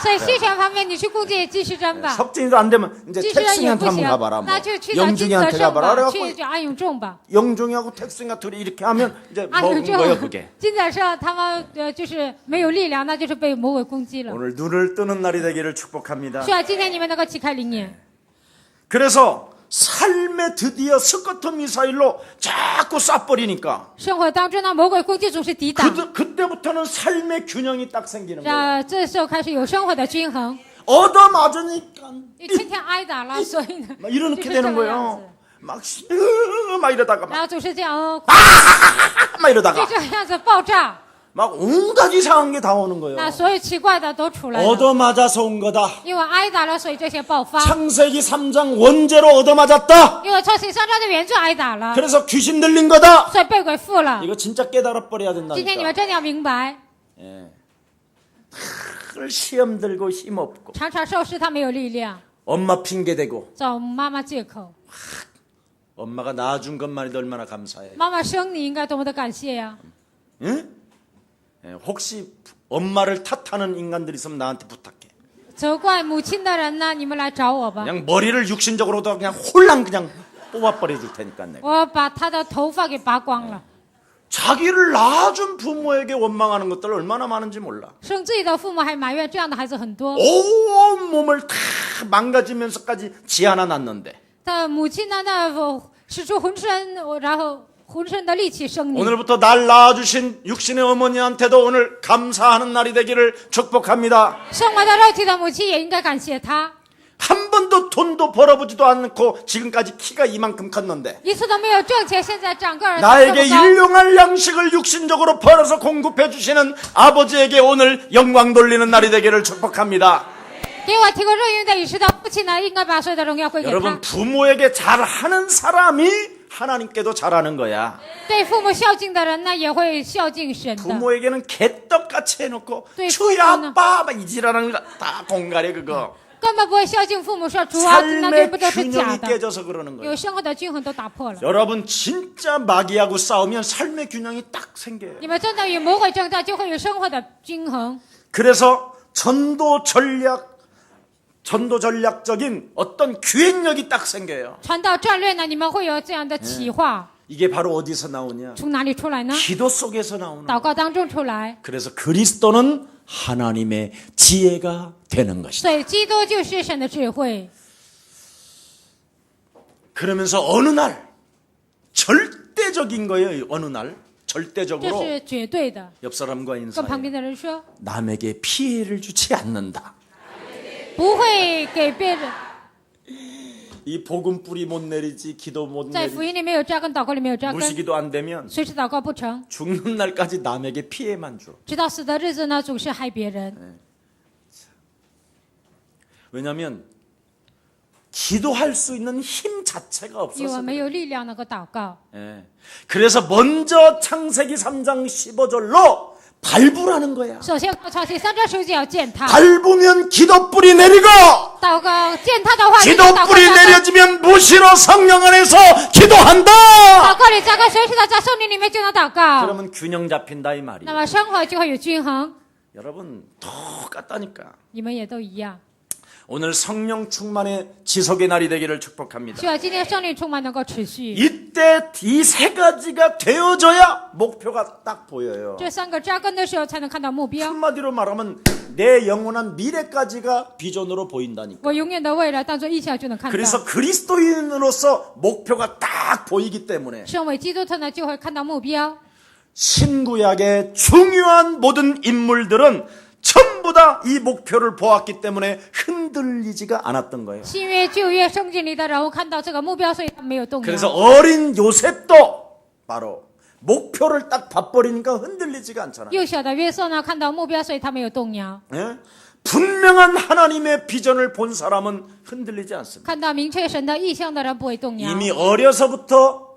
所以西泉方面，你去攻击季世珍吧。 석진이도 안 되면 이제 季世珍也 택승이한테 不 한번 行 가봐라. ， 那就去找金泽 영중이한테 胜 가봐라. 吧， 그래갖고 去找安永仲吧。 영중이하고 택승이가 둘이 이렇게 하면 이제 安永 먹은 거예요 仲 그게. 、金泽胜他们就是没有力量，那就是被魔鬼攻击了。 오늘 눈을 뜨는 날이 되기를 축복합니다. 希望今天你们能够旗开灵眼。 그래서 삶에 드디어 스커트 미사일로 자꾸 쏴버리니까 生活当中呢，魔鬼攻击总是抵挡， 그때부터는 삶의 균형이 딱 생기는 거예요. 这时候开始有生活的均衡。 얻어맞으니까 你天天挨打了，所以呢， 막 就 이렇게 是这 되는 个样子 거예요. 。 막 이러다가 然后总是这样， 막 이러다가 就这样子爆炸， 막 온갖 이상한 게 다 오는 거예요. 那所有奇怪的都出来了。 얻어맞아서 온 거다. 因为挨打了，所以这些爆发。 창세기 3장 원죄로 얻어맞았다. 因为创世三章的原著挨打了， 그래서 귀신 들린 거다. 所以被鬼附了。 이거 진짜 깨달아 버려야 今天你 된다니까. 们真的要明白， 늘 시험 들고 힘 없고 常常受试他没有力量， 엄마 핑계 대고 找妈妈借口。 엄마가 낳아준 것만해도 얼마나 감사해. 妈妈生你应该多么的感谢呀！ 응? 혹시 엄마를 탓하는 인간들 있으면 나한테 부탁해. 责怪母亲的人呢，你们来找我吧， 그냥 머리를 육신적으로도 그냥 홀랑 그냥 뽑아버려 줄 테니까 내가. 我把他的头发给拔光了。 자기를 낳아준 부모에게 원망하는 것들 얼마나 많은지 몰라. 生自己的父母还埋怨这样的孩子很多， 온 몸을 다 망가지면서까지 지 하나 낳는데 但母亲呢，那使出浑身，然后浑身的力气生你。 오늘부터 날 낳아주신 육신의 어머니한테도 오늘 감사하는 날이 되기를 축복합니다. 生我的肉体的母亲也应该感谢他， 한 번도 돈도 벌어보지도 않고 지금까지 키가 이만큼 컸는데 一次都没有挣钱，现在长个儿这 나에게 么高。 일용할 양식을 육신적으로 벌어서 공급해 주시는 아버지에게 오늘 영광 돌리는 날이 되기를 축복합니다. 给我提供肉用的饮食的父亲呢，应该把所有的荣耀归给他 여러분 。 부모에게 잘하는 사람이 하나님께도 잘하는 거야. 对父母孝敬的人呢，也会孝敬神的。 부모에게는 개떡같이 해놓고 네, 주야 부모는- 아빠 막 이지라는 거 다 공갈해 그거. 根本不会孝敬父母，说主啊，那对 삶의 不都是假 균형이 的？ 깨져서 그러는 有 거예요. 生活的均衡都打破了。 여러분 진짜 마귀하고 싸우면 삶의 균형이 딱 생겨요. 你们真的与魔鬼征战，就会有生活的均衡。 그래서 전도 전략적인 어떤 기획력이 딱 생겨요. 传道战略呢，你们会有这样的企划， 이게 바로 어디서 나오냐? 从哪里出来呢？ 기도 속에서 나오는. 祷告当中出来。 그래서 그리스도는 하나님의 지혜가 되는 것이다. 所以基督就是神的智慧。 그러면서 어느 날 절대적인 거예요. 어느 날 这 절대적으로 是绝对的。 옆 사람과 跟旁 인사해. 边的人说， 남에게 피해를 주지 않는다. 不会给别人 이 복음 뿌리 못 내리지, 기도 못 在 내리지, 福音里没有扎根，祷告里没有扎根， 무시기도 안 되면 随时祷告不成， 죽는 날까지 남에게 피해만 줘. 直到死的日子呢，总是害别人。 왜냐하면 기도할 수 있는 힘 자체가 因为 없어서 没有力量能够祷告， 예. 그래서 먼저 창세기 3장 15절로 발부라는 거야. 首先创世三章19要践踏， 밟으면 기도 뿌리 내리고 祷告践踏的话， 기도 祷告 뿌리 扎根 내려지면 무시로 성령 안에서 기도한다. 祷告里扎根，随时的在圣灵里面就能祷告， 그러면 균형 잡힌다 이 말이야. 那么生活就会有均衡。 여러분 똑같다니까. 你们也都一样， 오늘 성령 충만의 지속의 날이 되기를 축복합니다. 希望今天圣灵充满能够持续。 이때 이 세 가지가 되어져야 목표가 딱 보여요. 这三个扎根的时候，才能看到目标。 한마디로 말하면 내 영원한 미래까지가 비전으로 보인다니까. 我永远的未来当做意象就能看到。 그래서 그리스도인으로서 목표가 딱 보이기 때문에 身为基督徒呢，就会看到目标。 신구약의 중요한 모든 인물들은 전부 다 이 목표를 보았기 때문에 흔들리지가 않았던 거예요. 新约旧约圣经里的人物看到这个目标，所以他没有动摇。 그래서 어린 요셉도 바로 목표를 딱 봐버리니까 흔들리지가 않잖아요. 幼小的约瑟呢，看到目标，所以他没有动摇。 예? 분명한 하나님의 비전을 본 사람은 흔들리지 않습니다. 看到明确神的意象的人不会动摇。 이미 어려서부터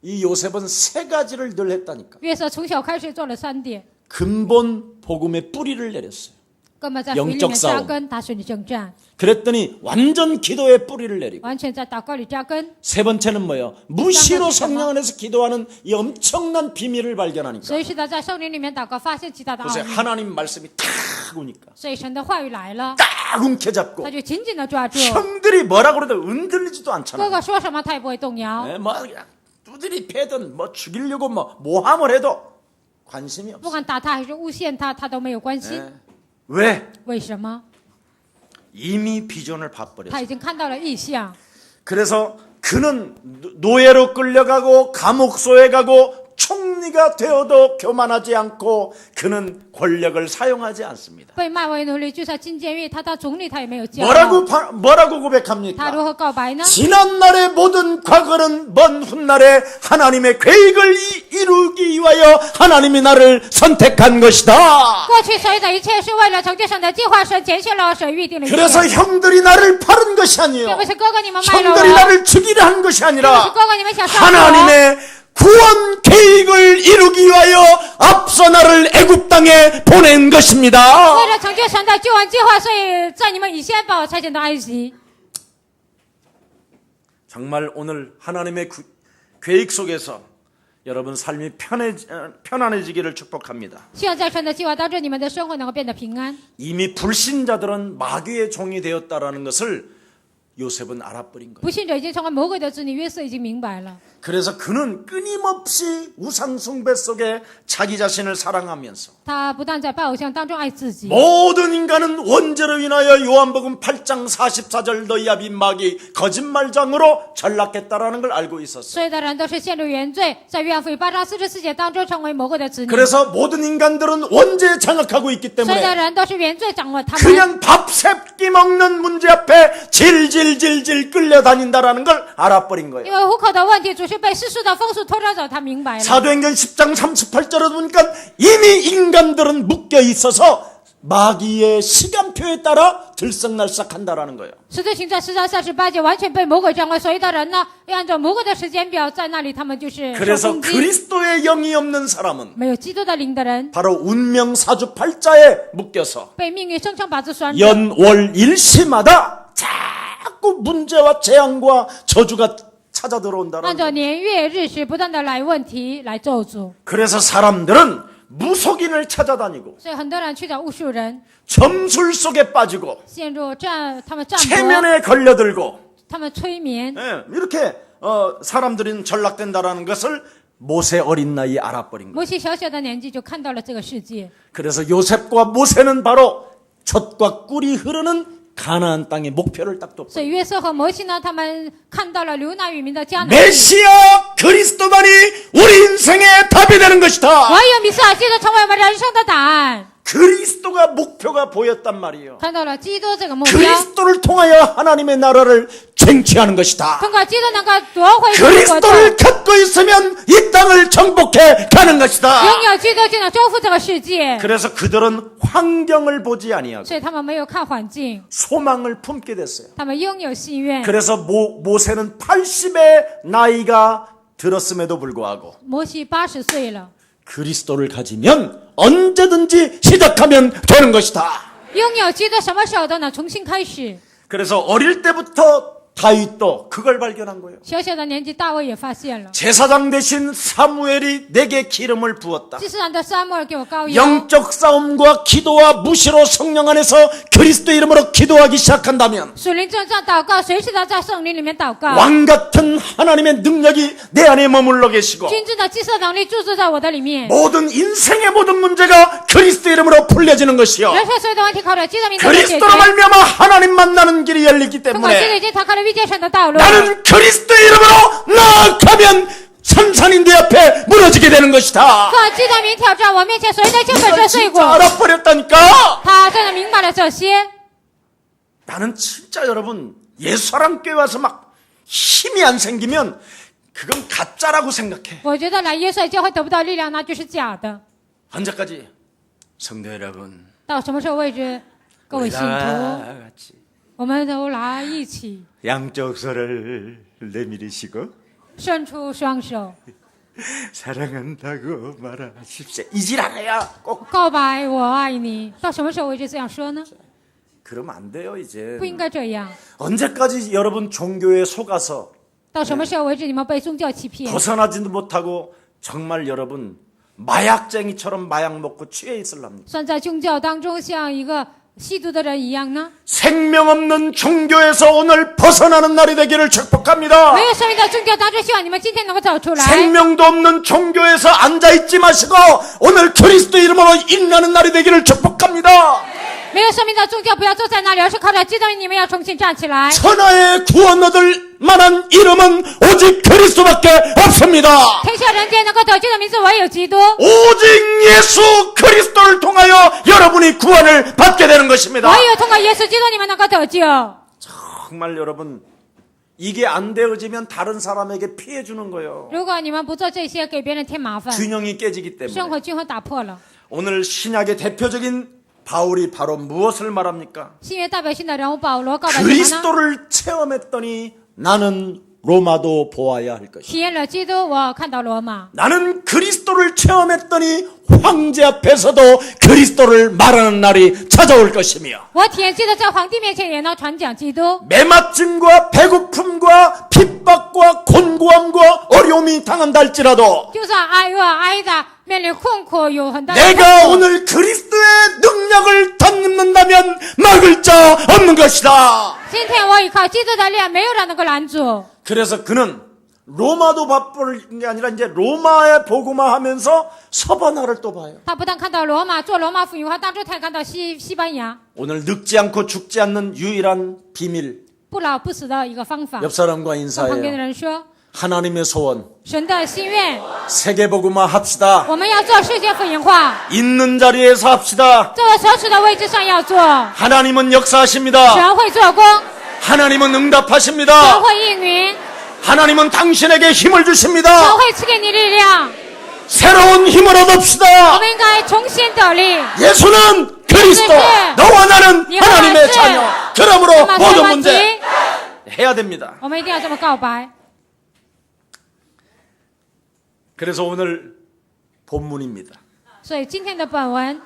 이 요셉은 세 가지를 늘 했다니까. 约瑟从小开始做了3点： 근본 복음의 뿌리를 내렸어요. 根本在福音里 영적 面扎 싸움 根，打水里征战， 그랬더니 완전 기도의 뿌리를 내리고 完全在祷告里扎根。 세 번째는 뭐예요? 무시로 성령 안에서 기도하는 이 엄청난 비밀을 발견하니까 所以是他在圣灵里面祷告，发现极大的奥 보세요. 秘。 하나님 말씀이 탁 오니까 所以神的话语来了， 딱 움켜잡고 他就紧紧的抓住。 형들이 뭐라 그래도 흔들리지도 哥 않잖아요. 哥说什么他也不会动摇， 네, 뭐 그냥 두드리 패든 뭐 죽이려고 뭐 모함을 해도 관심이 不 없어요. 管打他还是诬陷他，他都没有关心。 네. 왜? 为什么？ 이미 비전을 他 봐버렸어요. 已经看到了异象， 그래서 그는 노예로 끌려가고 감옥소에 가고 총리가 되어도 교만하지 않고 그는 권력을 사용하지 않습니다. 被卖为奴隶，就算进监狱，他当总理他也没有骄傲。 뭐라고 他 고백합니까? 如何告白呢？ 지난날의 모든 과거는 먼 훗날에 하나님의 계획을 이루기 위하여 하나님이 나를 선택한 것이다. 过去所有的一切是为了成就神的计划，神拣选了我，神预定了一切。 그래서 형들이 나를 파는 것이 并 아니에요. 不是哥哥你们卖了 형들이 我， 나를 죽이려 한 것이 并不是 아니라 哥哥你们想杀我。 하나님의 구원 계획을 이루기 위하여 앞서 나를 애굽 땅에 보낸 것입니다. 为了成就神的救恩计划，所以在你们以先把我差遣到埃及。 정말 오늘 하나님의 계획 속에서 여러분 삶이 편안해지기를 축복합니다. 希望在神的计划当中，你们的生活能够变得平安。 이미 불신자들은 마귀의 종이 되었다라는 것을 요셉은 알아버린 거예요. 不信者已经成为魔鬼的子女，约瑟已经明白了， 그래서 그는 끊임없이 우상 숭배 속에 자기 자신을 사랑하면서 他不但在拜偶像当中爱自己， 모든 인간은 원죄로 인하여 요한복음 8장 44절 너희 아비 마귀 거짓말장으로 전락했다라는 걸 알고 있었어요. 所有的人都是陷入原罪，在约翰福音8章44节当中成为魔鬼的子女。 그래서 모든 인간들은 원죄에 장악하고 있기 所有的 때문에 人都是原罪掌握他们， 그냥 밥 세끼 먹는 문제 앞에 질질질질 끌려다닌다라는 걸 알아버린 因 거예요. 为户口的问题，主是被世俗的风俗拖着走，他明白了。 사도행전 10장 38절에 보니까 이미 인간들은 묶여 있어서 마귀의 시간표에 따라 들썩날썩한다라는 거예요. 使徒行传10章38节完全被魔鬼掌握，所有的人呢，要按照魔鬼的时间表，在那里他们就是受 그래서 攻击。 그리스도의 영이 없는 사람은 没有基督的灵的人， 바로 운명 사주 팔자에 묶여서 被命运生辰八字拴着， 연월 일시마다 자꾸 문제와 재앙과 저주가 찾아 들어온다는 按照 거예요. 年月日时不断的来问题来咒诅， 그래서 사람들은 무속인을 찾아다니고 所以很多人去找巫术人， 점술 속에 빠지고 陷入他们占卜， 체면에 걸려들고 他们催眠， 예, 이렇게 사람들은 전락된다라는 것을 모세 어린 나이에 알아버린 거예요. 摩西小小的年纪就看到了这个世界， 그래서 요셉과 모세는 바로 젖과 꿀이 흐르는 가나안 땅의 목표를 딱 뒀어요. 所以约瑟和摩西呢，他们看到了流奶与民的迦南， 메시아 그리스도만이 우리 인생의 답이 되는 것이다. 唯有弥赛亚基督成为我们人生的答案。 그리스도가 목표가 보였단 말이에요. 看到了基督这个目标， 그리스도를 통하여 하나님의 나라를 쟁취하는 것이다. 通过基督能够夺回神的国度， 그리스도를 갖고 있으면 이 땅을 정복해 가는 것이다. 拥有基督就能征服这个世界。 그래서 그들은 환경을 보지 아니하고 所以他们没有看环境， 소망을 품게 됐어요. 他们拥有心愿。 그래서 모세는 80의 나이가 들었음에도 불구하고 摩西80岁了， 그리스도를 가지면 언제든지 시작하면 되는 것이다. 拥有基督什么时候都能重新开始。 그래서 어릴 때부터 다윗도 그걸 발견한 거예요. 小小的年纪，大卫也发现了， 제사장 대신 사무엘이 내게 기름을 부었다. 祭司长的撒母耳给我膏油， 영적 싸움과 기도와 무시로 성령 안에서 그리스도 이름으로 기도하기 시작한다면 属灵征战祷告，随时的在圣灵里面祷告。 왕 같은 하나님의 능력이 내 안에 머물러 계시고 君之的祭祀能力驻足在我的里面， 모든 인생의 모든 문제가 그리스도 이름으로 풀려지는 것이요. 人生所有的问题靠着基督名字来解决。 그리스도로 말미암아 하나님 만나는 길이 열리기 通过基督 때문에 已经打开了遇见神的道路。 나는 그리스도 이름으로 나아가면 산산이 내 앞에 무너지게 되는 것이다. 靠基督名挑战我面前所有的旧本 이걸 这罪 진짜 过， 알아버렸다니까. 他真的明白了这些。 나는 진짜 여러분 예수사랑교회 와서 막 힘이 안 생기면 그건 가짜라고 생각해. 我觉得来耶稣教会得不到力量，那就是假的。 언제까지? 성도 여러분 到什么时候为止？各位 우리 信徒， 다 같이 我们都来一起 양쪽 손을 내밀으시고 伸出双手， 사랑한다고 말하십시오. 이지랄해야 꼭 告白我爱你，到什么时候为止这样说呢？ 그러면 안 돼요. 이제 不应该这样。 언제까지 여러분 종교에 속아서 到什么时候为止你们被宗教欺骗， 벗어나지도 못하고 정말 여러분 마약쟁이처럼 마약 먹고 취해 있을랍니다. 算在宗教当中像一个吸毒的人一样呢？ 생명 없는 종교에서 오늘 벗어나는 날이 되기를 축복합니다. 没有生命的宗教当中，希望你们今天能够走出来。 생명도 없는 종교에서 앉아있지 마시고 오늘 그리스도 이름으로 일어나는 날이 되기를 축복합니다. 没有生命的宗教，不要坐在那里，而是靠着基督，你们要重新站起来。 천하에 구원 얻을 만한 이름은 오직 그리스도밖에 없습니다. 天下人间能够得救的名字唯有基督， 오직 예수 그리스도를 통하여 여러분이 구원을 받게 되는 것입니다. 唯有通过耶稣基督，你们能够得救。 정말 여러분 이게 안 되어지면 다른 사람에게 피해 주는 거예요. 如果你们不做这些，给别人添麻烦， 균형이 깨지기 生 때문에. 活均衡打破了。 오늘 신약의 대표적인 바울이 바로 무엇을 말합니까? 新约代表性的人物保罗告白什么呢？ 그리스도를 체험했더니 나는 로마도 보아야 할 것이다. 体验了基督，我看到罗马。 나는 그리스도를 체험했더니 황제 앞에서도 그리스도를 말하는 날이 찾아올 것이며 我体验基督在皇帝面前也能传讲基督。 메마침과 배고픔과 핍박과 곤고함과 어려움이 당한다 할지라도 就算挨饿挨打，面临困苦，有很大的 내가 痛苦。 오늘 그리스도의 능력을 닫는다면 막을 자 없는 것이다. 今天我依靠基督的力量，没有人能够拦阻。 그래서 그는 로마도 바쁜 게 아니라 이제 로마의 복음화 하면서 서바나를 또 봐요. 他不但看到罗马做罗马福音化当中，他也看到西班牙 오늘 늙지 않고 죽지 않는 유일한 비밀. 不老不死的一个方法。 옆 사람과 跟旁边的 인사해요. 人说， 하나님의 소원. 神的心愿， 세계 복음화 합시다. 我们要做世界福音化， 있는 자리에서 합시다. 在我所处的位置上要做。 하나님은 역사하십니다. 神会做工， 하나님은 神 응답하십니다. 会应允， 하나님은 당신에게 힘을 神 주십니다. 会赐给你力量。 새로운 힘을 我 얻읍시다. 们应该重新得力。 예수는 그리스도, 너와 나는 하나님의 자녀. 그러므로 那么 모든 问 문제 题， 해야 됩니다. 我们一定要这么告白。 그래서 오늘 본문입니다. 所以今天的本文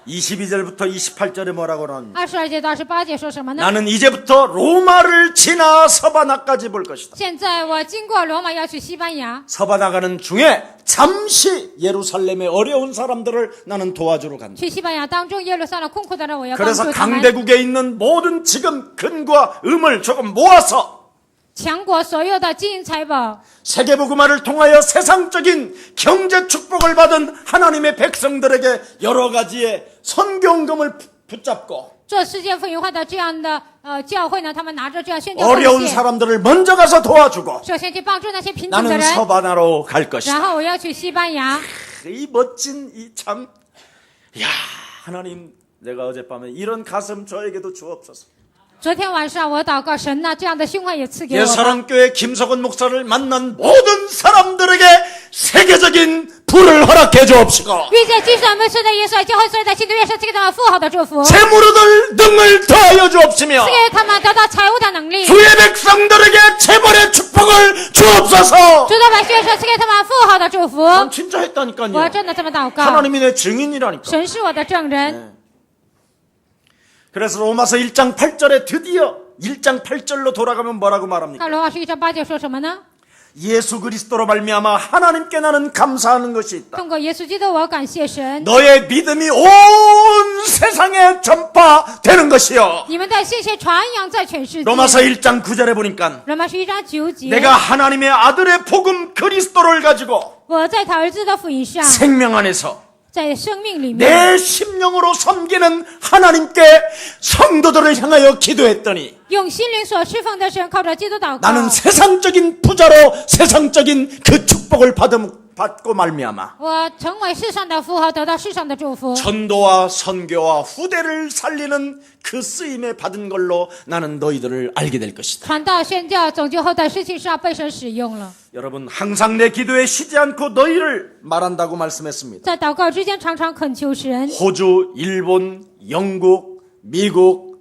22절부터 28절에 뭐라고 나옵니까? 22节到28节说什么呢？ 나는 이제부터 로마를 지나 서바나까지 볼 것이다. 现在我经过罗马要去西班牙， 서바나가는 중에 잠시 예루살렘의 어려운 사람들을 나는 도와주러 간다. 去西班牙当中耶路撒冷困苦的人，我要帮 그래서 助他们。 강대국에 있는 모든 지금 근과 음을 조금 모아서 强国所有的金银财宝， 세계복음화를 통하여 세상적인 경제 축복을 받은 하나님의 백성들에게 여러 가지의 선경금을 붙잡고 做世界福音化的这样的教会呢，他们拿着这样宣教奉 어려운 献， 사람들을 먼저 가서 도와주고 首先去帮助那些贫穷的 나는 人， 서바나로 갈 것이다. 然后我要去西班牙。 이 멋진 이 참, 야 하나님 내가 어젯밤에 이런 가슴 저에게도 주옵소서. 昨天晚上我祷告神呐，这样的胸怀也赐给我吧。 예사랑교회 김석원 목사를 만난 모든 사람들에게 세계적인 부를 허락해 주옵시고 遇见基督牧师的耶稣教会所有的信徒，愿神赐给他们富豪的祝福，赐 재물 얻을 능을 더하여 주옵시며 给他们得到财务的能力。 주의 백성들에게 재벌의 축복을 주옵소서. 主的百姓神赐给他们富豪的祝福。 난 진짜 我 했다니까요. 真的这么祷告， 하나님이 내 증인이라니까. 神是我的证人。 그래서 로마서 1장 8절에 드디어 1장 8절로 돌아가면 뭐라고 말합니까? 看罗马书1章8节说什么呢？ 예수 그리스도로 말미암아 하나님께 나는 감사하는 것이 있다. 通过耶稣基督，我感谢神。 너의 믿음이 온 세상에 전파되는 것이요. 你们的信心传扬在全世界。 로마서 1장 9절에 보니까 罗马书1章9节， 내가 하나님의 아들의 복음 그리스도를 가지고 我在他儿子的福音上， 생명 안에서 在生命里面， 내 심령으로 섬기는 하나님께 성도들을 향하여 기도했더니 用心灵所侍奉的神，靠着基督祷告。 나는 세상적인 부자로 세상적인 그 축복을 받고 말미암아 我成为世上的富豪，得到世上的祝福。 전도와 선교와 후대를 살리는 그 쓰임에 받은 걸로 나는 너희들을 알게 될 것이다. 传道、宣教、拯救后代事情上被神使用了。 여러분 항상 내 기도에 쉬지 않고 너희를 말한다고 말씀했습니다. 在祷告之间，常常恳求神。 호주, 일본, 영국, 미국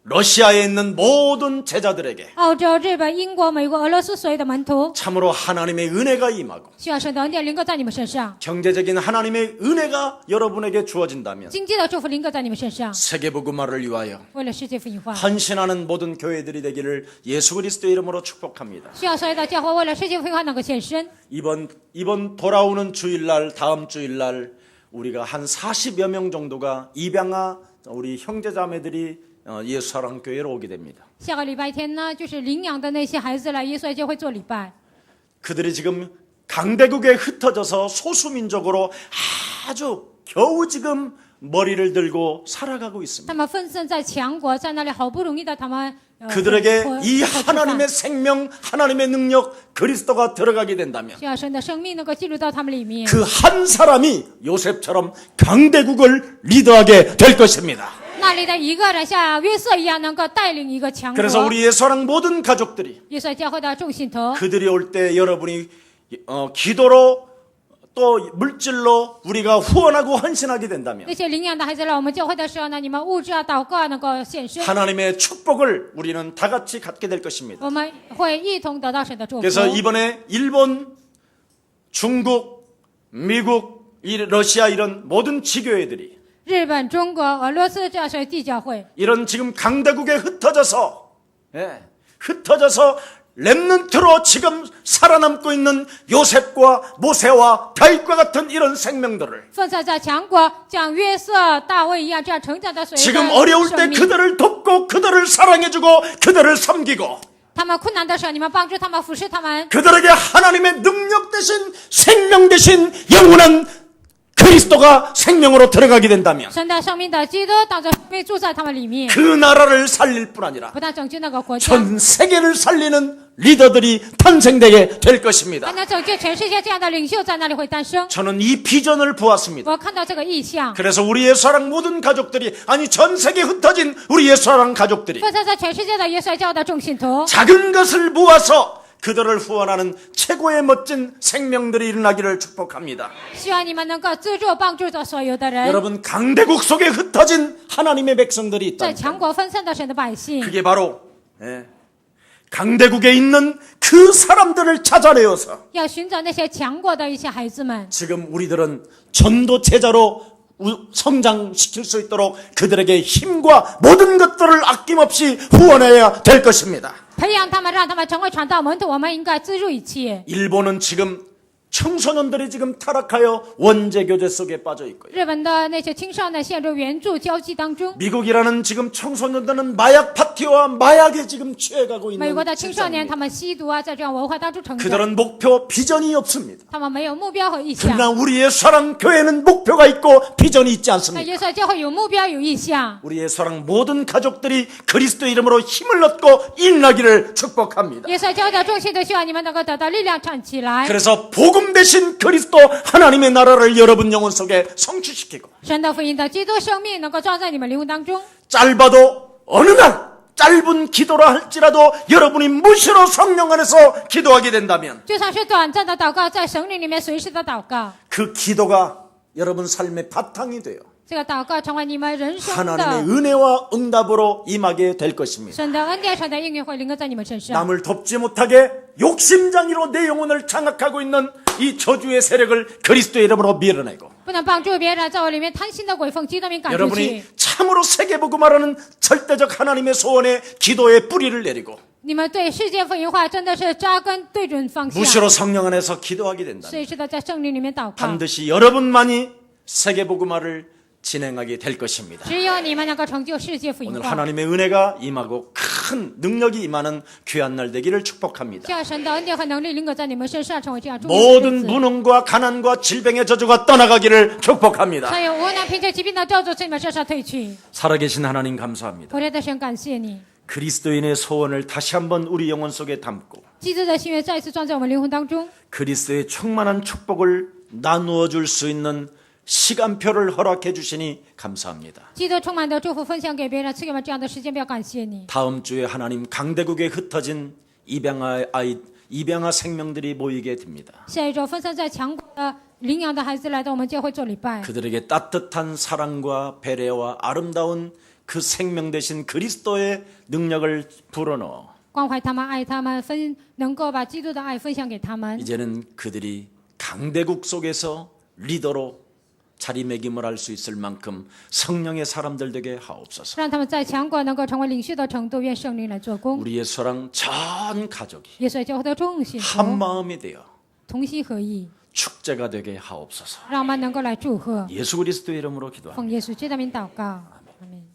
러시아에 있는 모든 제자들에게 澳洲、日本、英国、美国、俄罗斯所有的门徒， 참으로 하나님의 은혜가 임하고 希望神的恩典临格在你们身上， 경제적인 하나님의 은혜가 여러분에게 주어진다면 经济的祝福临格在你们身上， 세계복음화를 위하여 为了世界福音化， 헌신하는 모든 교회들이 되기를 예수 그리스도의 이름으로 축복합니다. 需要所有的教会为了世界福音化能够献身。 이번 돌아오는 주일날, 다음 주일날 우리가 한 40여 명 정도가 입양아 우리 형제자매들이 예수사랑교회로 오게 됩니다. 下个礼拜天呢，就是领养的那些孩子来耶稣爱教会做礼拜。 그들이 지금 강대국에 흩어져서 소수민족으로 아주 겨우 지금 머리를 들고 살아가고 있습니다. 他们分散在强国，在那里好不容易的他们 그들에게 活 이 活吃饭 하나님의 생명, 하나님의 능력, 그리스도가 들어가게 된다면 需要神的生命能够进入到他们里面。 그 한 사람이 요셉처럼 강대국을 리더하게 될 것입니다. 那里的一个人像约瑟一样，能够带领一个强国。 그래서 우리 예수랑 모든 가족들이 耶稣教会的众信徒， 그들이 올 때 여러분이 기도로 또 물질로 우리가 후원하고 헌신하게 된다면 那些领养的孩子来我们教会的时候呢，你们物质啊、祷告啊能够献身， 하나님의 축복을 우리는 다 같이 갖게 될 것입니다. 我们会一同得到神的祝福。 그래서 이번에 일본, 중국, 미국, 러시아 이런 모든 지교회들이 日本、中国、俄罗斯这是地教会， 이런 지금 강대국에 흩어져서 렘넌트로 지금 살아남고 있는 요셉과 모세와 다윗과 같은 이런 생명들을 分散在强国，像约瑟、大卫一样这样成长的所有 지금 的 어려울 때 生命。 그들을 돕고 그들을 사랑해주고 그들을 섬기고 他们困难的时候，你们帮助他们，服侍他们， 그들에게 하나님의 능력 대신 생명 대신 영원한 그리스도가 생명으로 들어가게 된다면 神的生命的基督当作生命住在他们里面， 그 나라를 살릴 뿐 아니라 不但拯救那个国家， 전 세계를 살리는 리더들이 탄생되게 될 것입니다. 还能拯救全世界，这样的领袖在那里会诞生。 저는 이 비전을 보았습니다. 我看到这个意象， 그래서 우리 예수사랑 모든 가족들이 아니 전 세계에 흩어진 우리 예수사랑 가족들이 分散在全世界的耶稣教的众信徒， 작은 것을 모아서 그들을 후원하는 최고의 멋진 생명들이 일어나기를 축복합니다. 希望你们能够资助帮助着所有的人， 여러분 강대국 속에 흩어진 하나님의 백성들이 在 있다. 强国分散的神的百姓， 그게 바로 강대국에 있는 그 사람들을 찾아내어서 要寻找那些强国的一些孩子们。 지금 우리들은 전도 제자로 성장시킬 수 있도록 그들에게 힘과 모든 것들을 아낌없이 후원해야 될 것입니다. 培养他们，让他们成为传道门徒，我们应该资助一切。 일본은 지금 청소년들이 지금 타락하여 원죄교제 속에 빠져 있고요. 日本的那些青少年陷入援助交际当中， 미국이라는 지금 청소년들은 마약 파티와 마약에 지금 취해가고 美 있는 国的青少年 세상입니다. 他们吸毒啊，在这样文化当中成长， 그들은 목표, 비전이 없습니다. 他们没有目标和意向。 그러나 우리의 사랑 교회는 목표가 있고 비전이 있지 那 않습니까? 耶稣教会有目标有意向， 우리의 사랑 모든 가족들이 그리스도 이름으로 힘을 얻고 일나기를 축복합니다. 耶稣教会的众信徒希望你们能够得到力量站起来。 그래서 복음 대신 그리스도 하나님의 나라를 여러분 영혼 속에 성취시키고 神的福音的基督生命能够装在你们灵魂当中， 짧아도 어느 날 짧은 기도라 할지라도 여러분이 무시로 성령 안에서 기도하게 된다면 就算是短暂的祷告，在神灵里面随时的祷告， 그 기도가 여러분 삶의 바탕이 돼요. 这个祷告成为你们人生 하나님의 的 은혜와 응답으로 임하게 될 것입니다. 神的恩典、神的应允会临格在你们身上。 남을 돕지 못하게 욕심장이로 내 영혼을 장악하고 있는 이 저주의 세력을 그리스도의 이름으로 밀어내고 不能帮助别人，在我里面贪心的鬼凤激动命赶出 여러분이 去。 참으로 세계복음화라는 절대적 하나님의 소원에 기도의 뿌리를 내리고 你们对世界福音化真的是扎根对准方向， 무시로 성령 안에서 기도하게 된다면 随时的在圣灵里面祷告。 반드시 여러분만이 세계복음화를 진행하게 될 것입니다. 只有你们能够成就世界福音 오늘 化。 하나님의 은혜가 임하고 큰 능력이 임하는 귀한 날 되기를 축복합니다. 这样神的恩典和能力临格在你们身上，成为这样重要的 모든 日子。 무능과 가난과 질병의 저주가 떠나가기를 축복합니다. 所有无能贫穷疾病的咒诅从你们身上退去。 살아계신 하나님 감사합니다. 活着的神，感谢你， 그리스도인의 소원을 다시 한번 우리 영혼 속에 담고 基督的心愿再一次装在我们灵魂当中， 그리스도의 충만한 축복을 나누어 줄 수 있는 시간표를 허락해 주시니 감사합니다. 基督充满的祝福分享给别人，赐给我们这样的时间表，感谢你。 다음 주에 하나님 강대국에 흩어진 입양아 생명들이 모이게 됩니다. 下一周分散在强国的领养的孩子来到我们教会做礼拜， 그들에게 따뜻한 사랑과 배려와 아름다운 그 생명 되신 그리스도의 능력을 불어넣어 关怀他们，爱他们，能够把基督的爱分享给他们。 이제는 그들이 강대국 속에서 리더로 자리매김을 할 수 있을 만큼 성령의 사람들 되게 하옵소서. 让他们在强国能够成为领袖的程度，愿圣灵来做工。 우리 예수랑 전 가족이 耶稣教会的众信徒 한 마음이 되어 同心合意， 축제가 되게 하옵소서. 让我们能够来祝贺。 예수 그리스도의 이름으로 기도합니다. 奉耶稣基督的名祷告，阿门。